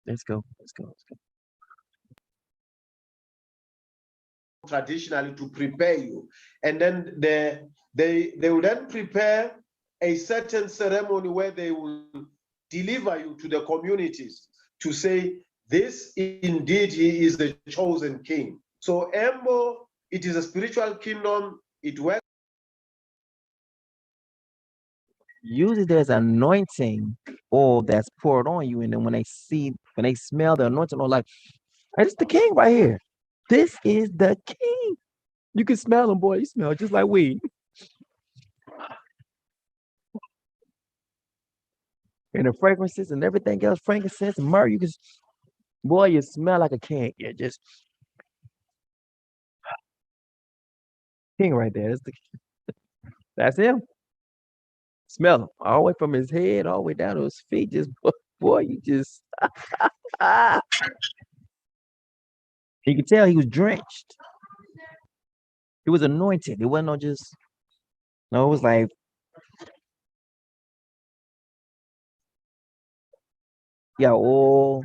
Let's go. Let's go. Let's go. Traditionally to prepare you, and then they will then prepare a certain ceremony where they will deliver you to the communities to say this indeed he is the chosen king. So Embo, it is a spiritual kingdom. It works. Usually there's anointing oil that's poured on you, and then when they smell the anointing oil, like, hey, it's the king right here. This is the king. You can smell him, boy. You smell just like weed. And the fragrances and everything else, frankincense, myrrh, you can, boy, you smell like a king. You're just king right there. That's him. Smell him all the way from his head all the way down to his feet. Just boy, you just you could tell he was drenched. He was anointed. It wasn't no just no. It was like yeah, oil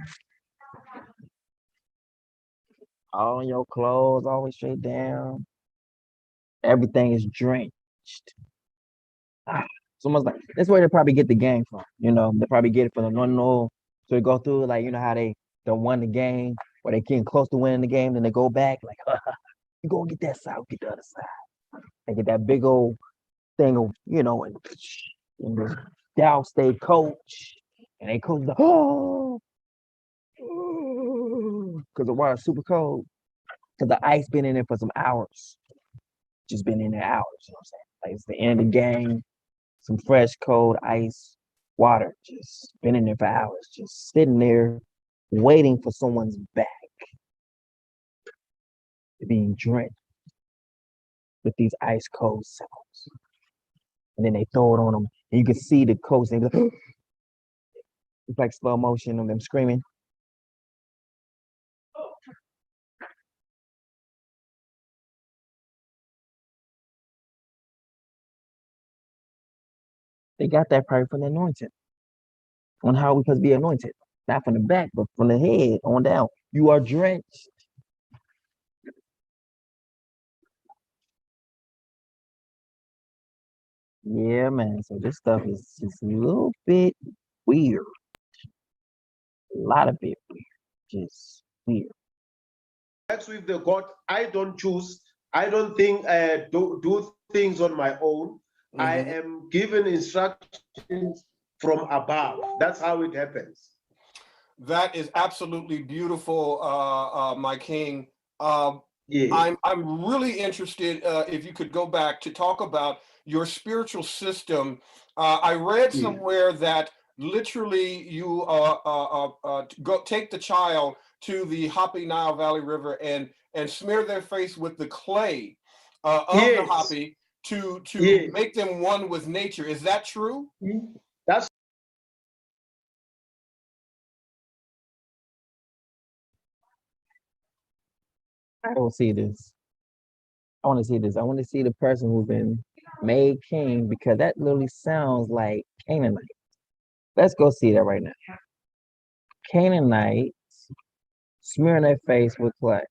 all on your clothes, all the way straight down. Everything is drenched. It's almost like that's where they probably get the game from. They probably get it from the anointing oil. So they go through like how they won the game or they getting close to winning the game, then they go back like you go get that side, get the other side. They get that big old thing of, and the downstate coach, and they coach the because the water's super cold. Because the ice been in there for some hours. Just been in there hours, you know what I'm saying? Like it's the end of the game, some fresh, cold ice water, just been in there for hours, just sitting there waiting for someone's back to be drenched with these ice cold sounds. And then they throw it on them, and you can see the coach, and it's like slow motion of them screaming. They got that probably from the anointing on how we supposed to be anointed. Not from the back, but from the head on down. You are drenched. Yeah, man. So this stuff is just a little bit weird. A lot of it weird. Just weird. That's with the God. I don't choose. I don't think do things on my own. Mm-hmm. I am given instructions from above. That's how it happens. That is absolutely beautiful, my king. Yeah. I'm really interested if you could go back to talk about your spiritual system. I read somewhere that literally you go take the child to the Hopi Nile Valley River and smear their face with the clay of the Yes. Hopi to Yes. make them one with nature. Is that true? That's I don't see this. I want to see this. I want to see the person who's been made king because that literally sounds like Canaanite. Let's go see that right now. Canaanites smearing their face with clay.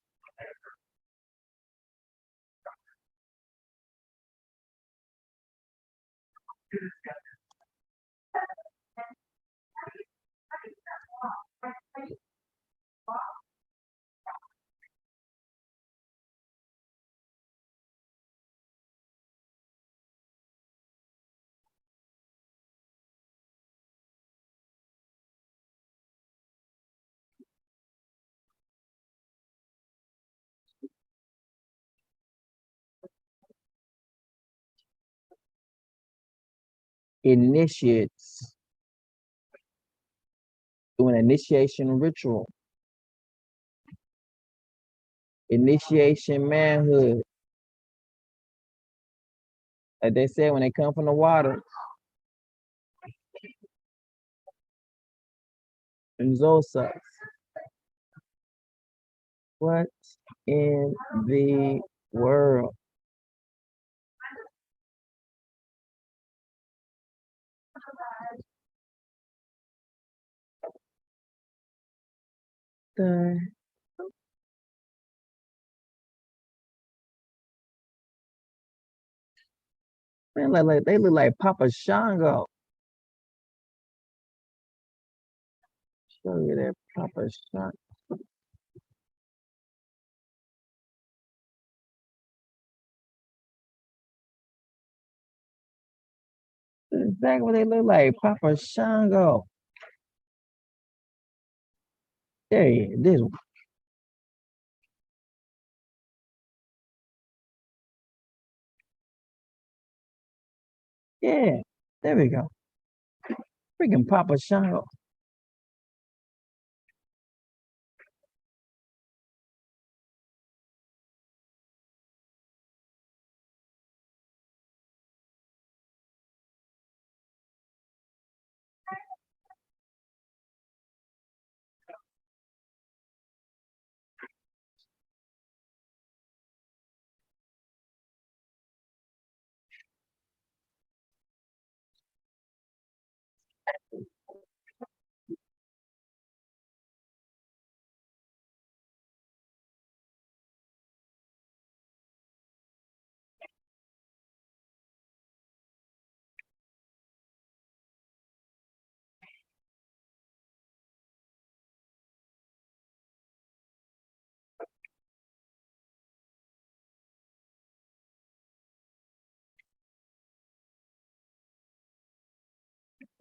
Initiates do an initiation ritual. Initiation manhood. Like they said, when they come from the water, and Zosa. What in the world? The man, like they look like Papa Shango. Show you that Papa Shango. Exactly what they look like, Papa Shango. There he is. This one. Yeah, there we go. Freaking Papa Shango.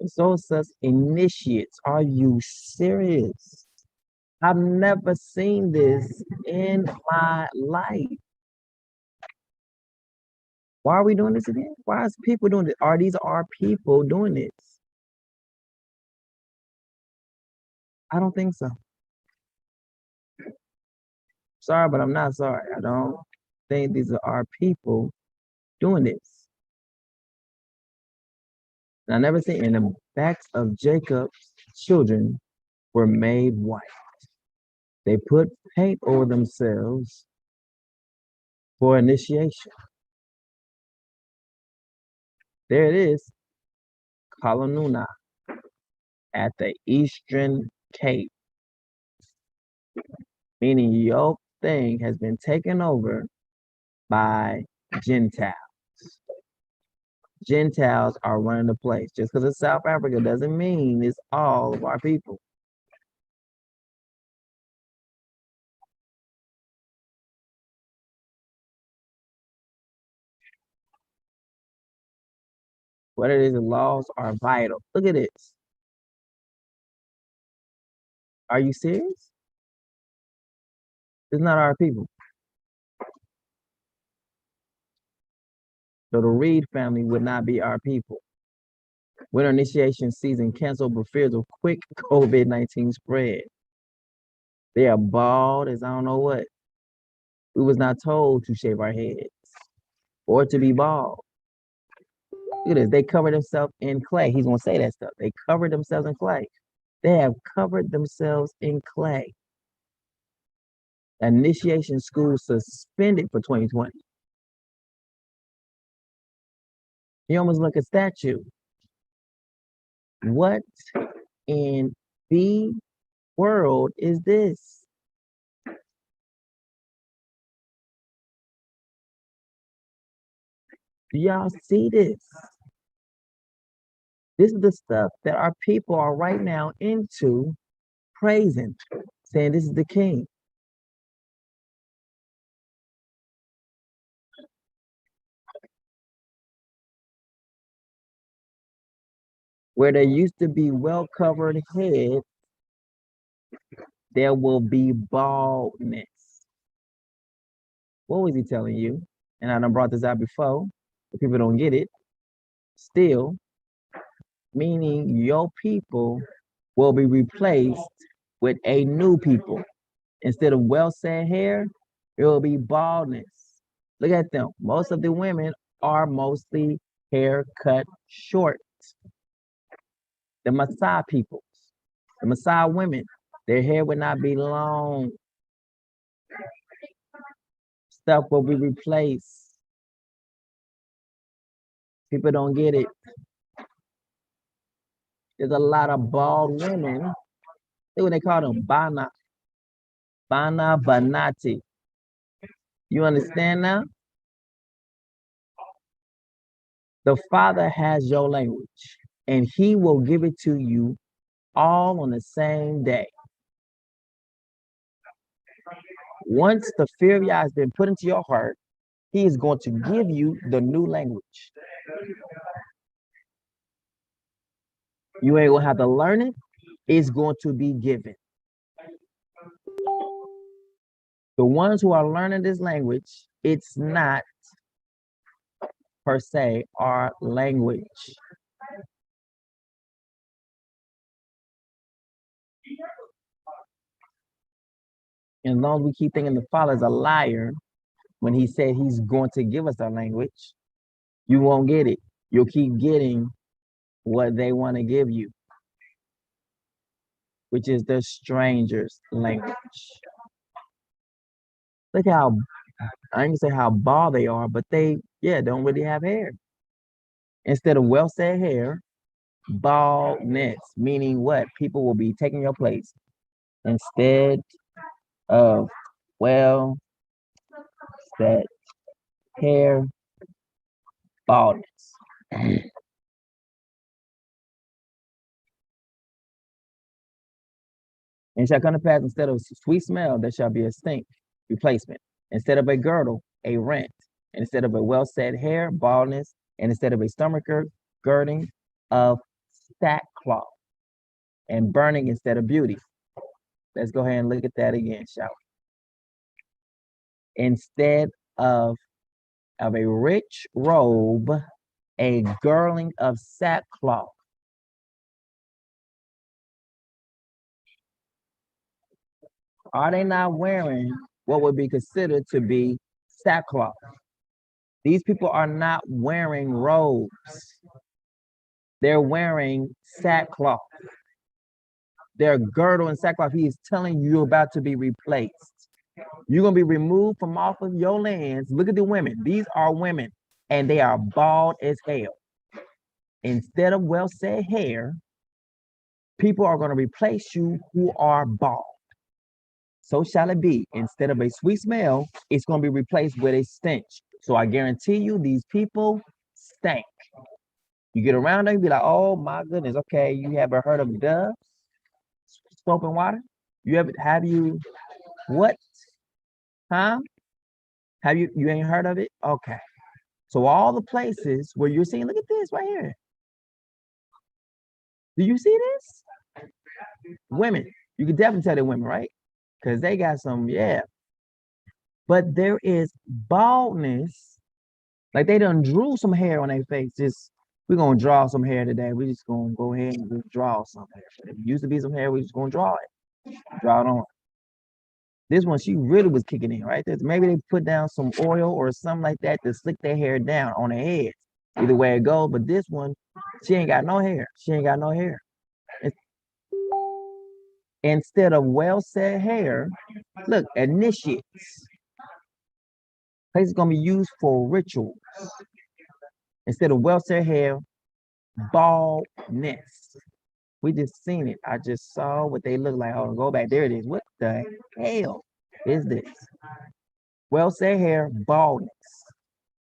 So says initiates. Are you serious? I've never seen this in my life. Why are we doing this again? Why is people doing this? Are these our people doing this? I don't think so. Sorry, but I'm not sorry. I don't think these are our people doing this. And I never seen, and the backs of Jacob's children were made white. They put paint over themselves for initiation. There it is, Kalanuna at the Eastern Cape, meaning your thing has been taken over by Gentiles. Gentiles are running the place. Just because it's South Africa doesn't mean it's all of our people. What it is, the laws are vital. Look at this. Are you serious? It's not our people. So the Reed family would not be our people. Winter initiation season canceled for fears of quick COVID-19 spread. They are bald as I don't know what. We was not told to shave our heads or to be bald. Look at this. They cover themselves in clay. He's gonna say that stuff. They covered themselves in clay. They have covered themselves in clay. Initiation school suspended for 2020. You almost like a statue. What in the world is this? Do y'all see this? This is the stuff that our people are right now into praising, saying this is the king. Where there used to be well-covered head, there will be baldness. What was he telling you? And I done brought this out before, but people don't get it. Still, meaning your people will be replaced with a new people. Instead of well-set hair, it will be baldness. Look at them. Most of the women are mostly hair cut short. The Maasai peoples, the Maasai women, their hair would not be long. Stuff will be replaced. People don't get it. There's a lot of bald women. Look what they call them, Bana. Bana Banati. You understand now? The Father has your language, and He will give it to you all on the same day. Once the fear of Yah has been put into your heart, He is going to give you the new language. You ain't gonna have to learn it. It's going to be given. The ones who are learning this language, it's not per se our language. And as long as we keep thinking the Father is a liar when He said He's going to give us our language, you won't get it. You'll keep getting what they want to give you, which is the stranger's language. Look how, I ain't gonna say how bald they are, but they don't really have hair. Instead of well-set hair, baldness, meaning what? People will be taking your place. Instead of well-set hair, baldness. And shall come to pass, instead of sweet smell, there shall be a stink, replacement. Instead of a girdle, a rent. And instead of a well-set hair, baldness. And instead of a stomach girding of sackcloth. And burning instead of beauty. Let's go ahead and look at that again, shall we? Instead of a rich robe, a girdling of sackcloth. Are they not wearing what would be considered to be sackcloth? These people are not wearing robes. They're wearing sackcloth. Their girdle and sackcloth. He is telling you you're about to be replaced. You're going to be removed from off of your lands. Look at the women. These are women, and they are bald as hell. Instead of well-set hair, people are going to replace you who are bald. So shall it be. Instead of a sweet smell, it's going to be replaced with a stench. So I guarantee you, these people stink. You get around them, you be like, oh my goodness, okay, you haven't heard of Dove? Soap and water? Have you, what? Huh? You ain't heard of it? Okay. So all the places where you're seeing, look at this right here. Do you see this? Women. You can definitely tell they're women, right? Because they got some, But there is baldness. Like they done drew some hair on their face. We're going to draw some hair today. We're just going to go ahead and just draw some hair. If it used to be some hair, we're just going to draw it. Draw it on. This one, she really was kicking in, right? Maybe they put down some oil or something like that to slick their hair down on their head. Either way it goes, but this one, she ain't got no hair. She ain't got no hair. Instead of well-set hair, look, initiates. Place is gonna be used for rituals. Instead of well-set hair, baldness. We just seen it. I just saw what they look like. Hold on, go back. There it is. What the hell is this? Well-set hair, baldness.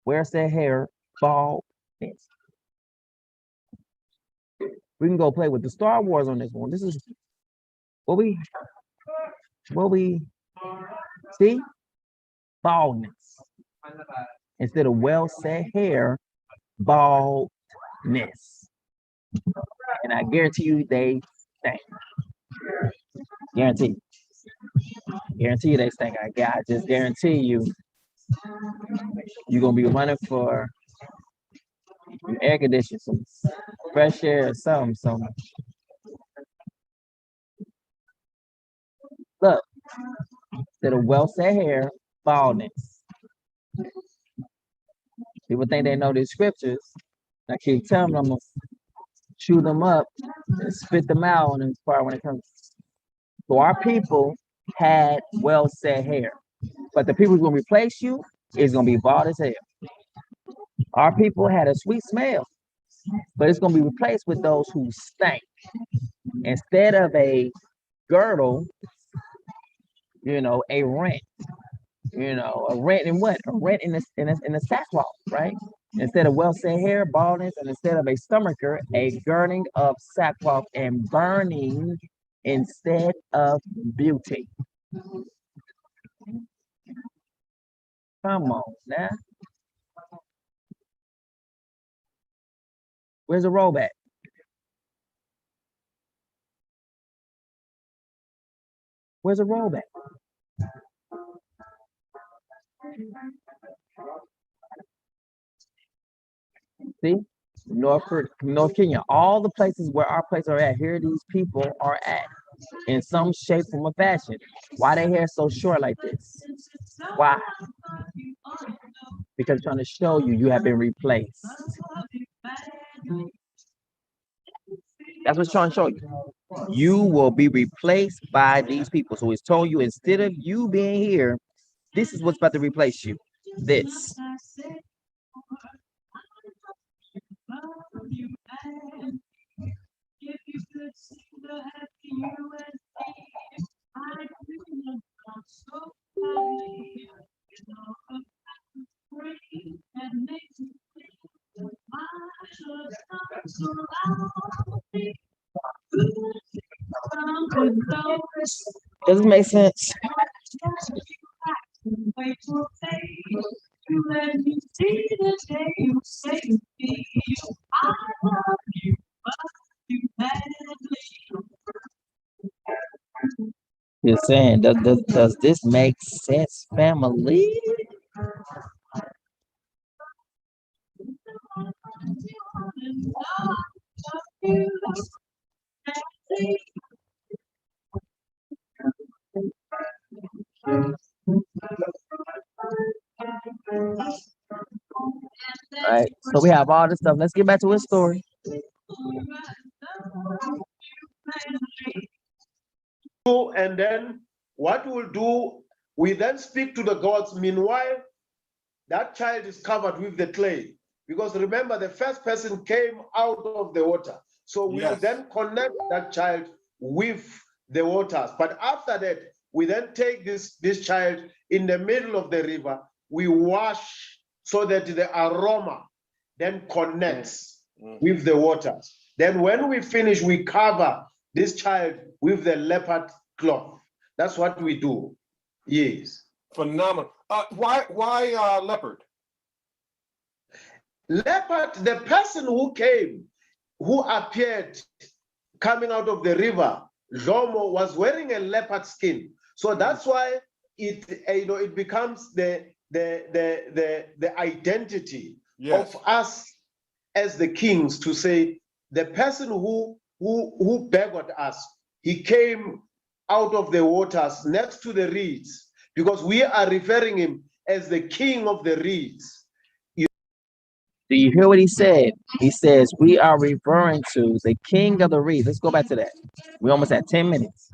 Well-set hair, baldness. We can go play with the Star Wars on this one. This is what we see? Baldness. Instead of well-set hair, baldness. And I guarantee you they stink. Guarantee. Guarantee you they stink. I just guarantee you you're gonna be running for air conditioning, some fresh air or something. Look, instead of well-set hair, baldness. People think they know these scriptures. I keep telling them I'm gonna chew them up and spit them out on this part when it comes. So our people had well-set hair, but the people who's gonna replace you is gonna be bald as hell. Our people had a sweet smell, but it's gonna be replaced with those who stank. Instead of a girdle, a rent. A rent in what? A rent in the sackcloth, right? Instead of well-set hair, baldness, and instead of a stomacher, a girding of sackcloth and burning instead of beauty. Come on now. Where's the robe at? Where's the robe at? See? North Kenya, all the places where our places are at, here these people are at in some shape, form, or fashion. Why their hair so short like this? Why? Because I'm trying to show you have been replaced. That's what's trying to show you. You will be replaced by these people. So it's telling you, instead of you being here, this is what's about to replace you. This. Does it make sense? You're saying, does this make sense, family? All right, so we have all this stuff. Let's get back to his story. And then what we'll do, we then speak to the gods. Meanwhile, that child is covered with the clay. Because remember, the first person came out of the water. So we will then connect that child with the waters. But after that, we then take this child in the middle of the river. We wash so that the aroma then connects with the waters. Then when we finish, we cover this child with the leopard cloth. That's what we do. Yes. Phenomenal. Why leopard? Leopard, the person who came, who appeared coming out of the river, Jomo, was wearing a leopard skin. So that's why it becomes the identity of us as the kings, to say the person who beggared us, he came out of the waters next to the reeds, because we are referring him as the king of the reeds. Do you hear what he said? He says, we are referring to the king of the reeds. Let's go back to that. We almost at 10 minutes.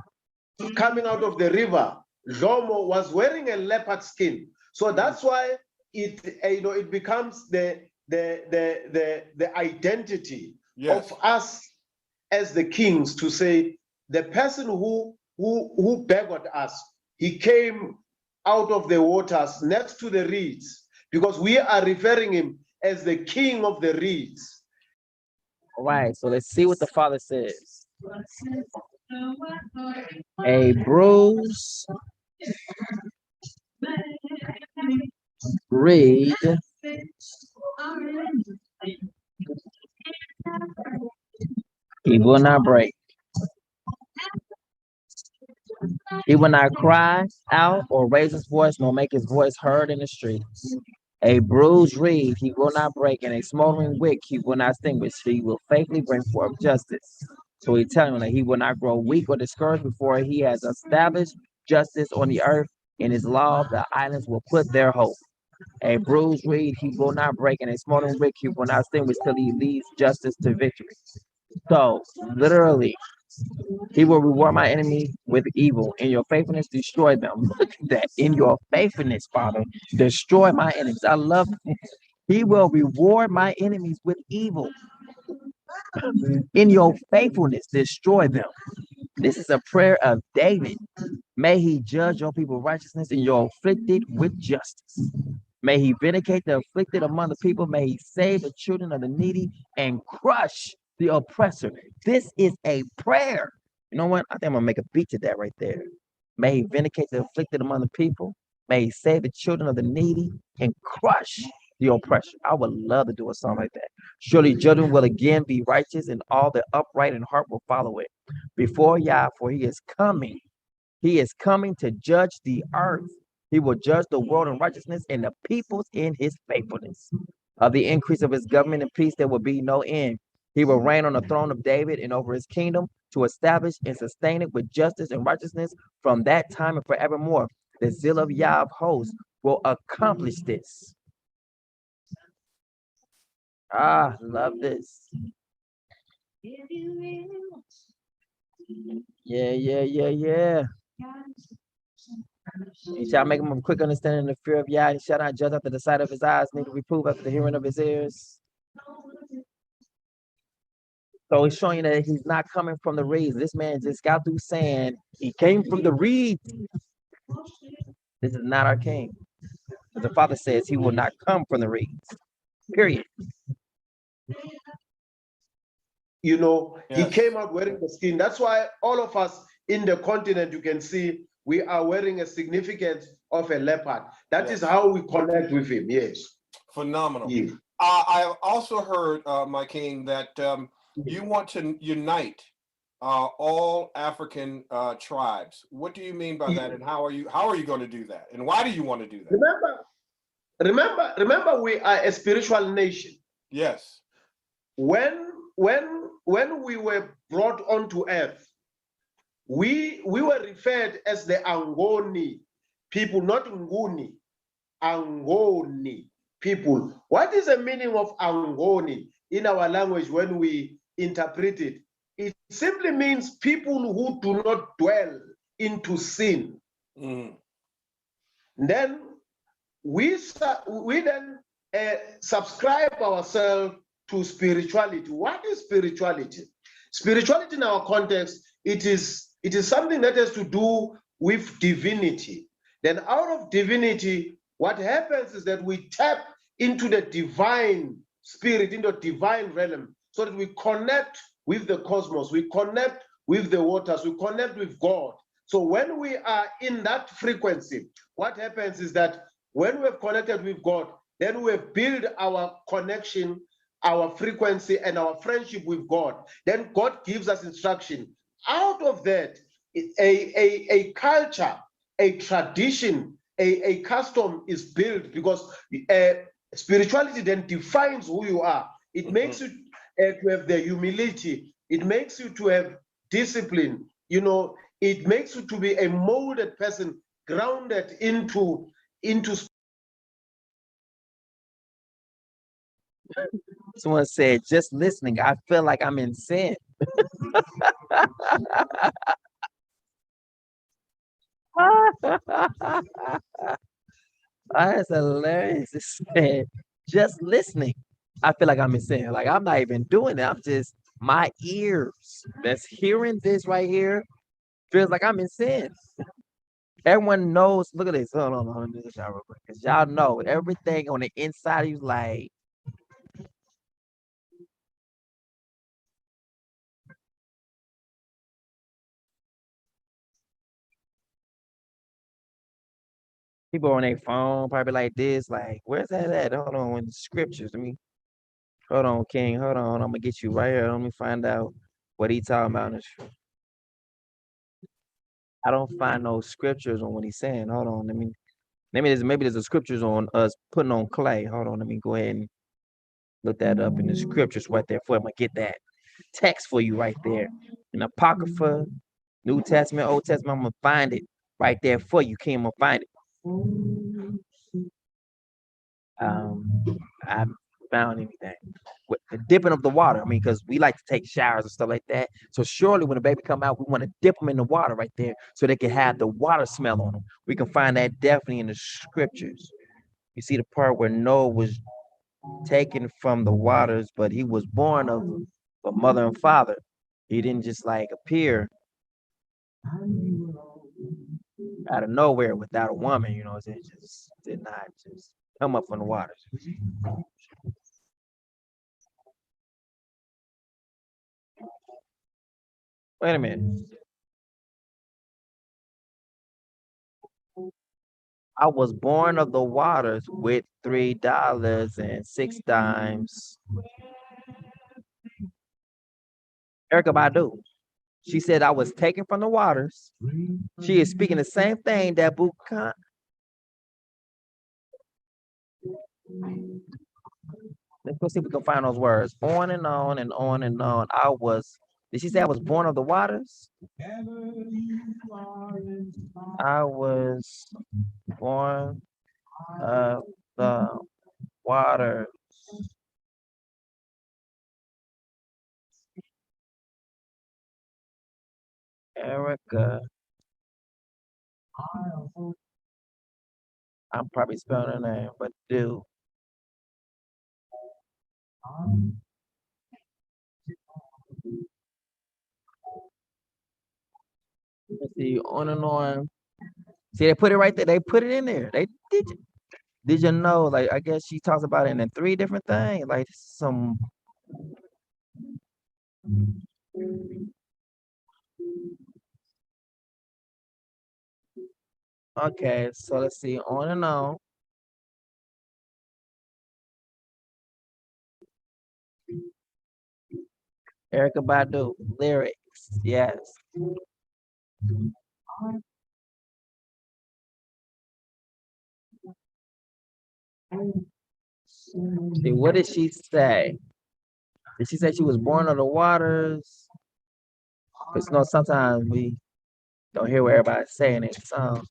Coming out of the river, Jomo was wearing a leopard skin. So that's why it becomes the identity of us as the kings, to say the person who beggared us, he came out of the waters next to the reeds, because we are referring him as the king of the reeds. All right, so let's see what the Father says. A bruised reed he will not break. He will not cry out or raise his voice, nor make his voice heard in the streets. A bruised reed he will not break, and a smoldering wick he will not extinguish. He will faithfully bring forth justice. So he's telling him that he will not grow weak or discouraged before he has established justice on the earth. In his law, the islands will put their hope. A bruised reed he will not break, and a smoldering wick he will not extinguish till he leads justice to victory. So, literally, he will reward my enemy with evil. In your faithfulness, destroy them. Look at that. In your faithfulness, Father, destroy my enemies. I love it. He will reward my enemies with evil. In your faithfulness, destroy them. This is a prayer of David. May he judge your people righteousness, and your afflicted with justice. May he vindicate the afflicted among the people. May he save the children of the needy and crush the oppressor. This is a prayer. You know what? I think I'm going to make a beat to that right there. May he vindicate the afflicted among the people. May he save the children of the needy and crush the oppressor. I would love to do a song like that. Surely judgment will again be righteous, and all the upright in heart will follow it. Before Yah, for he is coming. He is coming to judge the earth. He will judge the world in righteousness and the peoples in his faithfulness. Of the increase of his government and peace, there will be no end. He will reign on the throne of David and over his kingdom, to establish and sustain it with justice and righteousness from that time and forevermore. The zeal of Yah of hosts will accomplish this. Ah, love this. Yeah. He shall make him of quick understanding the fear of Yah. He shall not judge after the sight of his eyes, neither reprove after the hearing of his ears. So he's showing you that he's not coming from the reeds. This man just got through saying he came from the reeds. This is not our king. But the Father says he will not come from the reeds. Period. You know, he came out wearing the skin. That's why all of us in the continent, you can see we are wearing a significance of a leopard. That is how we connect with him. Yes. Phenomenal. Yeah. I have also heard, my king, that you want to unite all African tribes. What do you mean by that, and how are you going to do that, and why do you want to do that? Remember, we are a spiritual nation. Yes. When we were brought onto earth, we were referred as the Angoni people, not Nguni. Angoni people. What is the meaning of Angoni in our language when we interpret it? It simply means people who do not dwell into sin. Then we then subscribe ourselves to spirituality. What is spirituality? Spirituality in our context, it is something that has to do with divinity. Then out of divinity, what happens is that we tap into the divine spirit, into the divine realm, so that we connect with the cosmos, we connect with the waters, we connect with God. So when we are in that frequency, what happens is that when we have connected with God, then we have built our connection, our frequency, and our friendship with God. Then God gives us instruction. Out of that, a culture, a tradition, a custom is built, because spirituality then defines who you are. It makes you to have the humility. It makes you to have discipline. You know, it makes you to be a molded person, grounded into Someone said, just listening, I feel like I'm in sin. That's hilarious. It said, just listening, I feel like I'm in sin. Like I'm not even doing it. I'm just my ears that's hearing this right here feels like I'm in sin. Everyone knows. Look at this. Hold on, let me do this y'all real quick. Cause y'all know everything on the inside of you like people on their phone probably like this. Like, where's that at? Hold on, in the scriptures. Hold on, King. Hold on. I'm gonna get you right here. Let me find out what he talking about. I don't find no scriptures on what he's saying. Hold on. Maybe there's a scriptures on us putting on clay. Hold on. Let me go ahead and look that up in the scriptures right there for him. I'm gonna get that text for you right there. In Apocrypha, New Testament, Old Testament, I'm gonna find it right there for you, King. I'm gonna find it. I haven't found anything. With the dipping of the water, I mean, because we like to take showers and stuff like that. So surely when the baby come out, we want to dip them in the water right there so they can have the water smell on them. We can find that definitely in the scriptures. You see the part where Noah was taken from the waters, but he was born of a mother and father. He didn't just like appear out of nowhere without a woman, you know, it just did not just come up from the waters. Wait a minute. I was born of the waters with $3.06. Erica Badu. She said I was taken from the waters. She is speaking the same thing that Bukan. Let's go see if we can find those words. On and on and on and on. Did she say I was born of the waters? I was born of the water. Erica. I'm probably spelling her name, but do. Let's see, on and on. See, they put it right there. They put it in there. They did you know? Like, I guess she talks about it in three different things. Like some. Okay, so let's see. On and on. Erica Badu lyrics. Yes. See, what did she say? Did she say she was born of the waters? Because you know, sometimes we don't hear what everybody's saying in the song.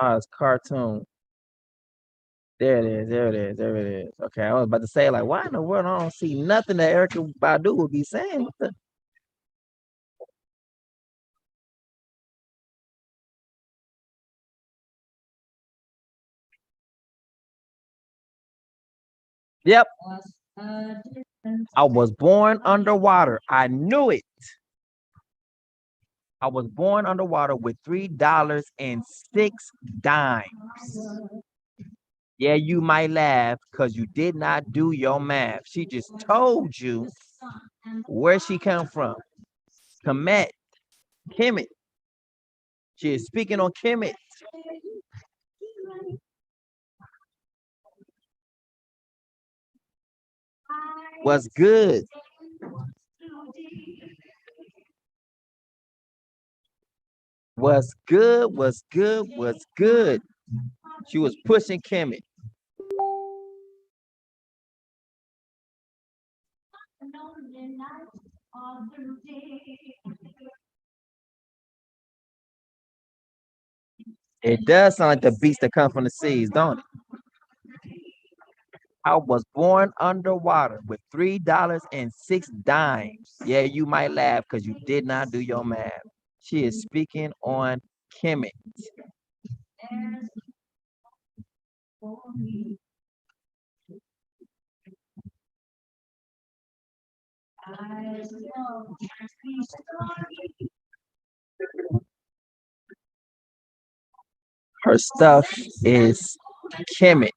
Oh, it's cartoon. There it is. There it is. There it is. Okay, I was about to say, like, why in the world I don't see nothing that Erica Badu would be saying? Yep. I was born underwater. I knew it. I was born underwater with $3.06. Yeah, you might laugh because you did not do your math. She just told you where she come from. Kemet. Kemet. She is speaking on Kemet. What's good? What's good? What's good? What's good? She was pushing Kimmy. It does sound like the beats that come from the seas, don't it? I was born underwater with $3.06. Yeah, you might laugh because you did not do your math. She is speaking on Kemet. Her stuff is Kemet.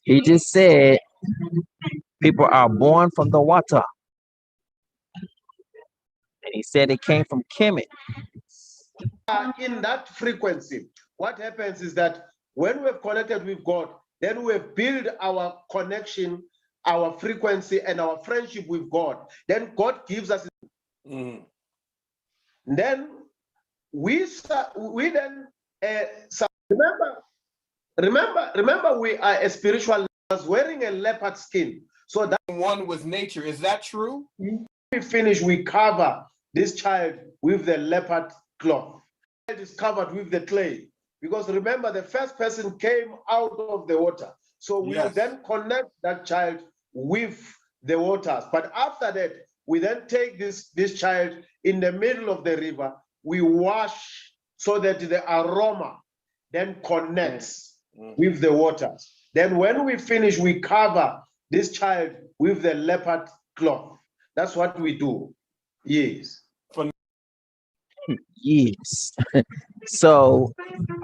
He just said people are born from the water. And he said it came from Kemet. In that frequency, what happens is that when we've connected with God, then we've built our connection, our frequency, and our friendship with God. Then God gives us. Then we then remember we are a spiritual. Was wearing a leopard skin, so that One with nature. Is that true? we finish, we cover this child with the leopard cloth. It is covered with the clay, because remember the first person came out of the water, so we Yes. then connect that child with the waters. But after that, we then take this child in the middle of the river, we wash so that the aroma then connects with the waters. Then when we finish, we cover this child with the leopard cloth. That's what we do. Yes. Yes. So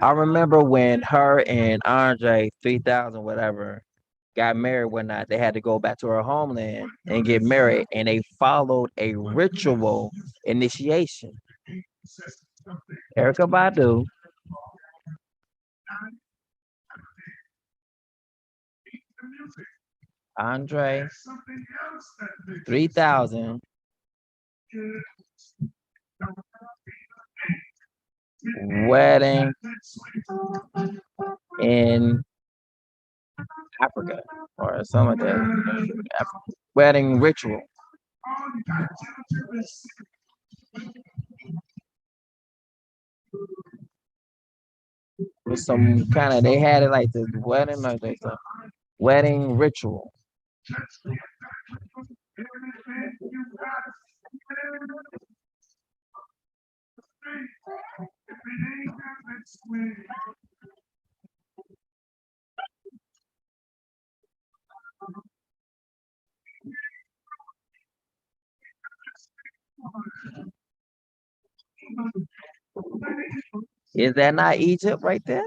I remember when her and Andre 3000 whatever got married whatnot, they had to go back to her homeland and get married, and they followed a ritual initiation. Erica Badu, Andre 3000, wedding in Africa or something like that. Wedding ritual. With some kind of, they had it like the wedding, like they said, wedding ritual. Is that not Egypt right there?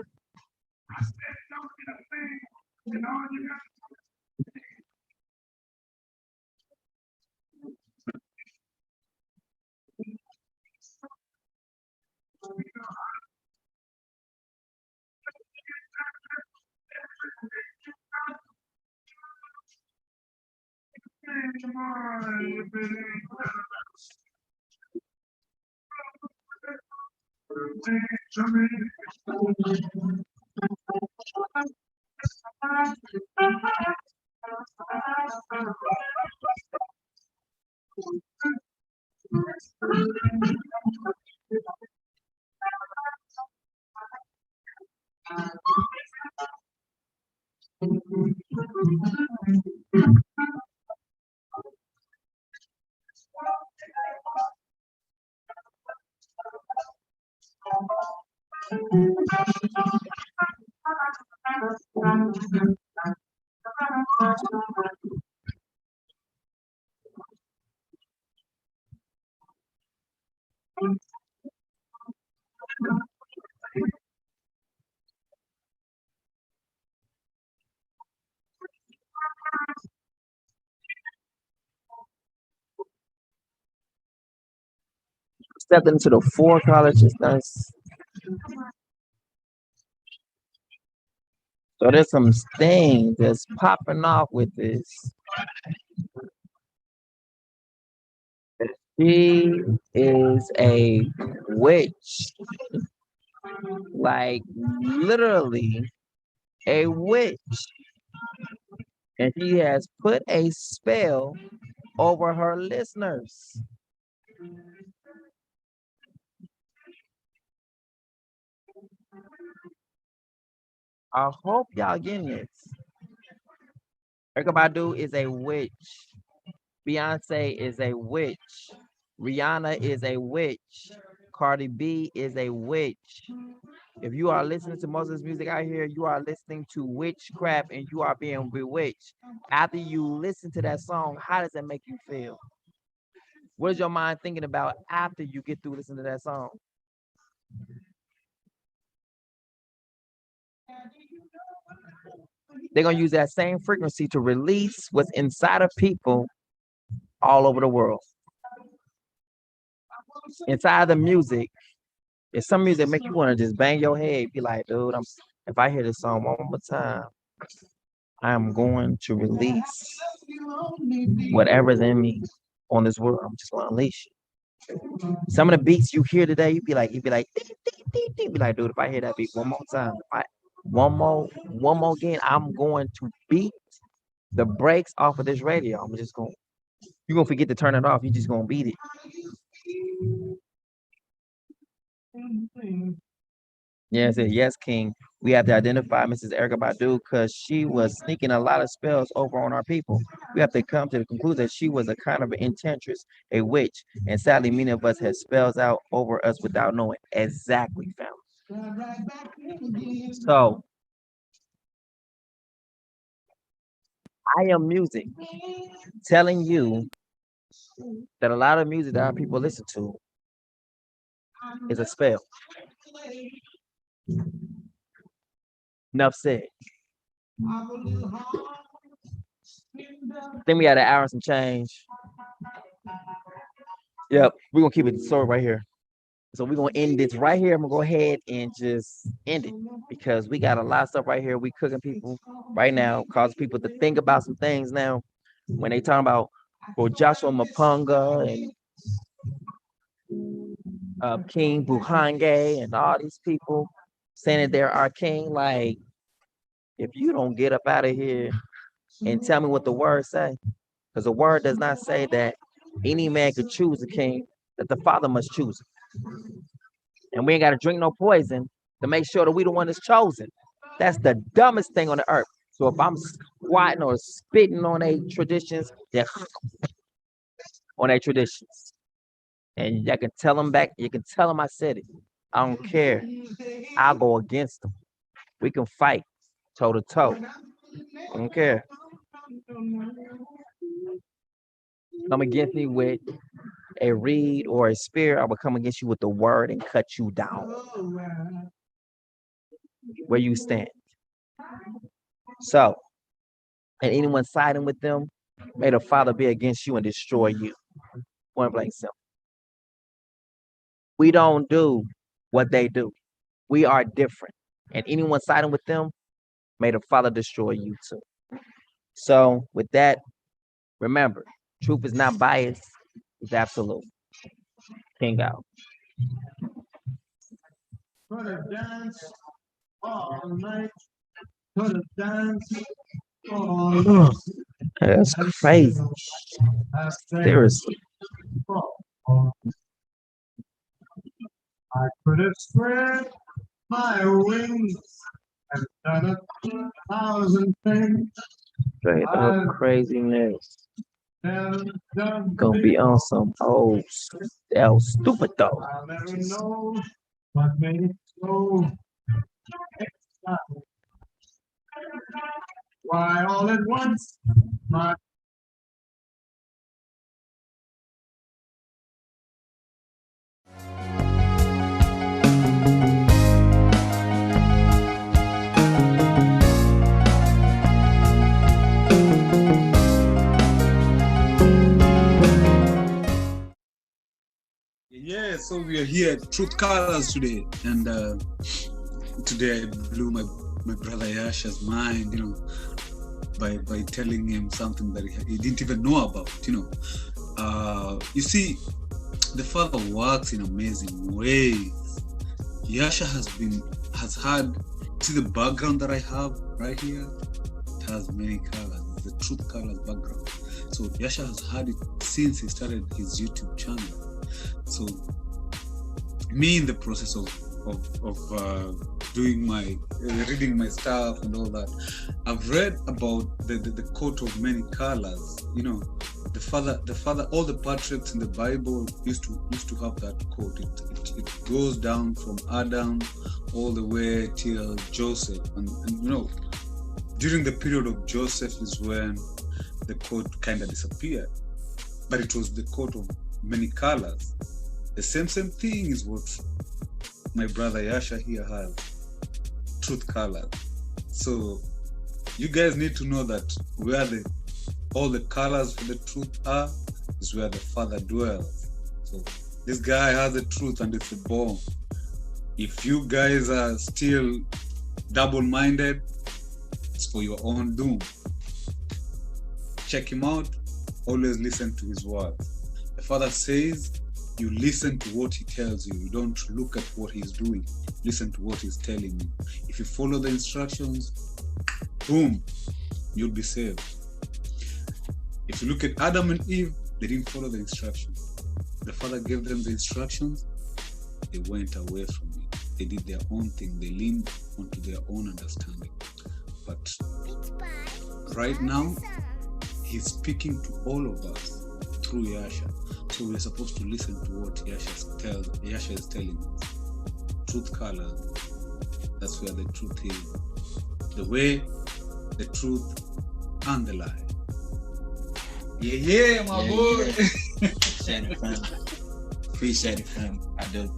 Stepped into the four colleges. Nice. So there's some things that's popping off with this. She is a witch. Like literally a witch. And she has put a spell over her listeners. I hope y'all getting this. Erykah Badu is a witch. Beyonce is a witch. Rihanna is a witch. Cardi B is a witch. If you are listening to most of this music out here, you are listening to witchcraft and you are being bewitched. After you listen to that song, how does that make you feel? What is your mind thinking about after you get through listening to that song? They're going to use that same frequency to release what's inside of people all over the world. Inside the music, it's some music make you want to just bang your head, be like, dude, if I hear this song one more time, I am going to release whatever's in me on this world. I'm just going to unleash it. Some of the beats you hear today, you'd be like, be like, dude, if I hear that beat one more time, one more again, I'm going to beat the brakes off of this radio. I'm just going, you're going to forget to turn it off. You're just going to beat it. Yes, yes, King. We have to identify Mrs. Erykah Badu because she was sneaking a lot of spells over on our people. We have to come to the conclusion that she was a kind of an enchantress, a witch, and sadly, many of us have spells out over us without knowing. Exactly, family. So, I am music telling you that a lot of music that our people listen to is a spell. Enough said. I think we had an hour and some change. Yep, we're gonna keep it short right here. So we're gonna end this right here. I'm gonna go ahead and just end it because we got a lot of stuff right here. We cooking people right now, cause people to think about some things now. When they talk about Joshua Mapunga and King Buhange and all these people saying that they're our king, like if you don't get up out of here and tell me what the word say, because the word does not say that any man could choose a king, that the Father must choose him. And we ain't got to drink no poison to make sure that we the one that's chosen. That's the dumbest thing on the earth. So if I'm squatting or spitting on their traditions, they're on their traditions. And I can tell them back, you can tell them I said it. I don't care. I'll go against them. We can fight toe to toe. I don't care. Come against me with a reed or a spear, I will come against you with the word and cut you down where you stand. So, and anyone siding with them, may the Father be against you and destroy you. Point blank simple. We don't do what they do. We are different. And anyone siding with them, may the Father destroy you too. So with that, remember, truth is not biased, it's absolute. King out. Gonna dance all night. Gonna dance all night. That's crazy. Seriously. I could have spread my wings and done 1,000 things. Straight up craziness. Gonna be on some old stupid though. I'll never know what made it so. Why all at once my Yeah, so we are here at Truth Colors today, and today I blew my my brother Yasha's mind, by telling him something that he didn't even know about, You see, the Father works in amazing ways. Yasha has had, see the background that I have right here? It has many colors. It's the Truth Colors background. So Yasha has had it since he started his YouTube channel. So me in the process of doing reading my stuff and all that, I've read about the coat of many colors. The father, all the patriarchs in the Bible used to have that coat. It goes down from Adam all the way till Joseph, and during the period of Joseph is when the coat kind of disappeared, but it was the coat of many colors. The same thing is what my brother Yasha here has, Truth Colors. So you guys need to know that where all the colors for the truth are is where the Father dwells. So this guy has the truth and it's a bomb. If you guys are still double-minded, it's for your own doom. Check him out. Always listen to his words. The Father says you listen to what he tells you. You don't look at what he's doing. Listen to what he's telling you. If you follow the instructions, boom, you'll be saved. If you look at Adam and Eve, they didn't follow the instructions. The Father gave them the instructions. They went away from it. They did their own thing. They leaned onto their own understanding. But right now, he's speaking to all of us through Yasha. So we're supposed to listen to what Yasha is telling us. Truth Colors, that's where the truth is. The way, the truth, and the lie. Yeah, my boy. Yeah. Appreciate it, fam. Appreciate it, fam. I do.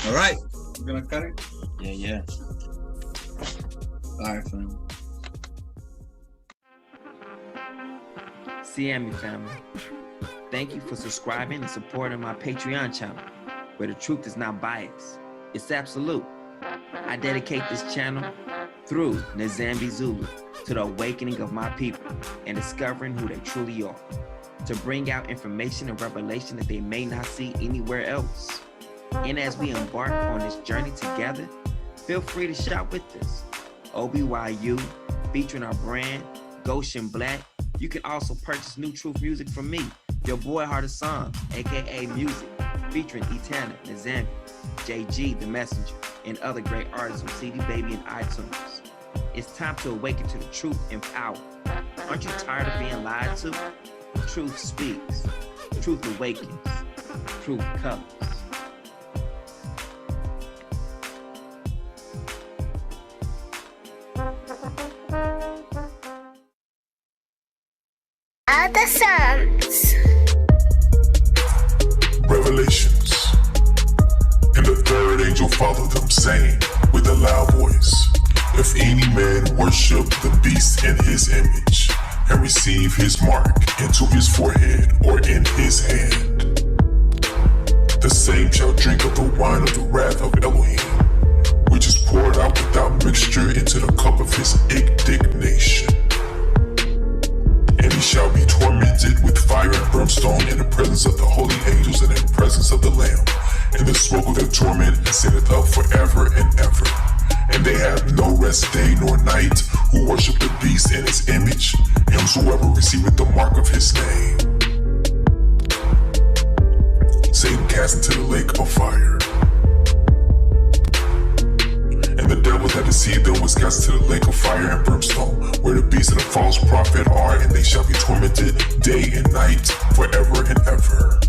All right, you gonna cut it? Yeah. All right, fam. CME family, thank you for subscribing and supporting my Patreon channel, where the truth is not biased. It's absolute. I dedicate this channel through Nzambi Zulu to the awakening of my people and discovering who they truly are, to bring out information and revelation that they may not see anywhere else. And as we embark on this journey together, feel free to shop with us. OBYU, featuring our brand, Goshen Black. You can also purchase New Truth music from me, your boy Heart of Song, aka Music, featuring Etana, Nzambi, JG the Messenger, and other great artists on CD Baby and iTunes. It's time to awaken to the truth and power. Aren't you tired of being lied to? Truth speaks. Truth awakens. Truth colors. Other songs. Revelations. And the third angel followed them, saying with a loud voice, if any man worship the beast in his image, and receive his mark into his forehead or in his hand, the same shall drink of the wine of the wrath of Elohim, which is poured out without mixture into the cup of his indignation. And he shall be tormented with fire and brimstone in the presence of the holy angels and in the presence of the Lamb. And the smoke of their torment ascendeth up forever and ever. And they have no rest day nor night, who worship the beast in his image, and whosoever receiveth the mark of his name. Satan cast into the lake of fire. And the devil that deceived them was cast into the lake of fire and brimstone, where the beast and the false prophet are, and they shall be tormented day and night forever and ever.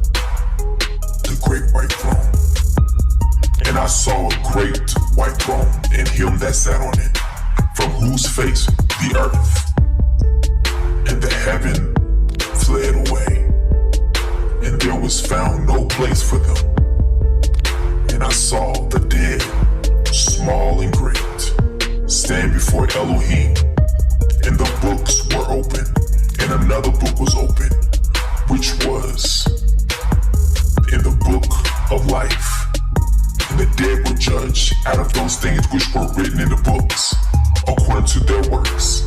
The great white throne. And I saw a great white throne, and him that sat on it, from whose face the earth and the heaven fled away, and there was found no place for them. And I saw the dead, small and great, stand before Elohim, and the books were open, and another book was open, which was in the book of life. And the dead were judged out of those things which were written in the books, according to their works.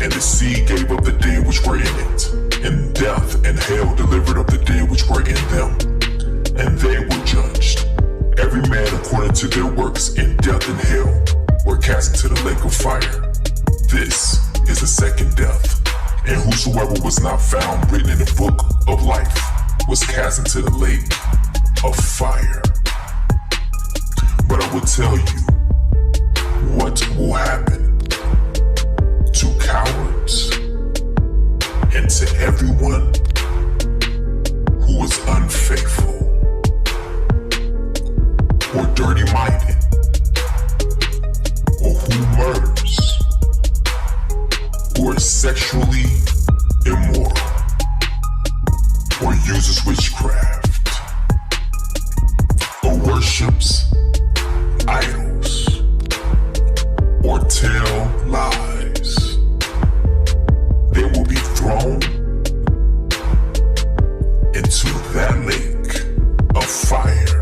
And the sea gave up the dead which were in it, and death and hell delivered up the dead which were in them, and they were judged, every man according to their works, and death and hell were cast into the lake of fire. This is the second death, and whosoever was not found written in the book of life was cast into the lake of fire. But I will tell you what will happen to cowards and to everyone who is unfaithful or dirty-minded or who murders or is sexually immoral or uses witchcraft or worships idols or tell lies. They will be thrown into that lake of fire.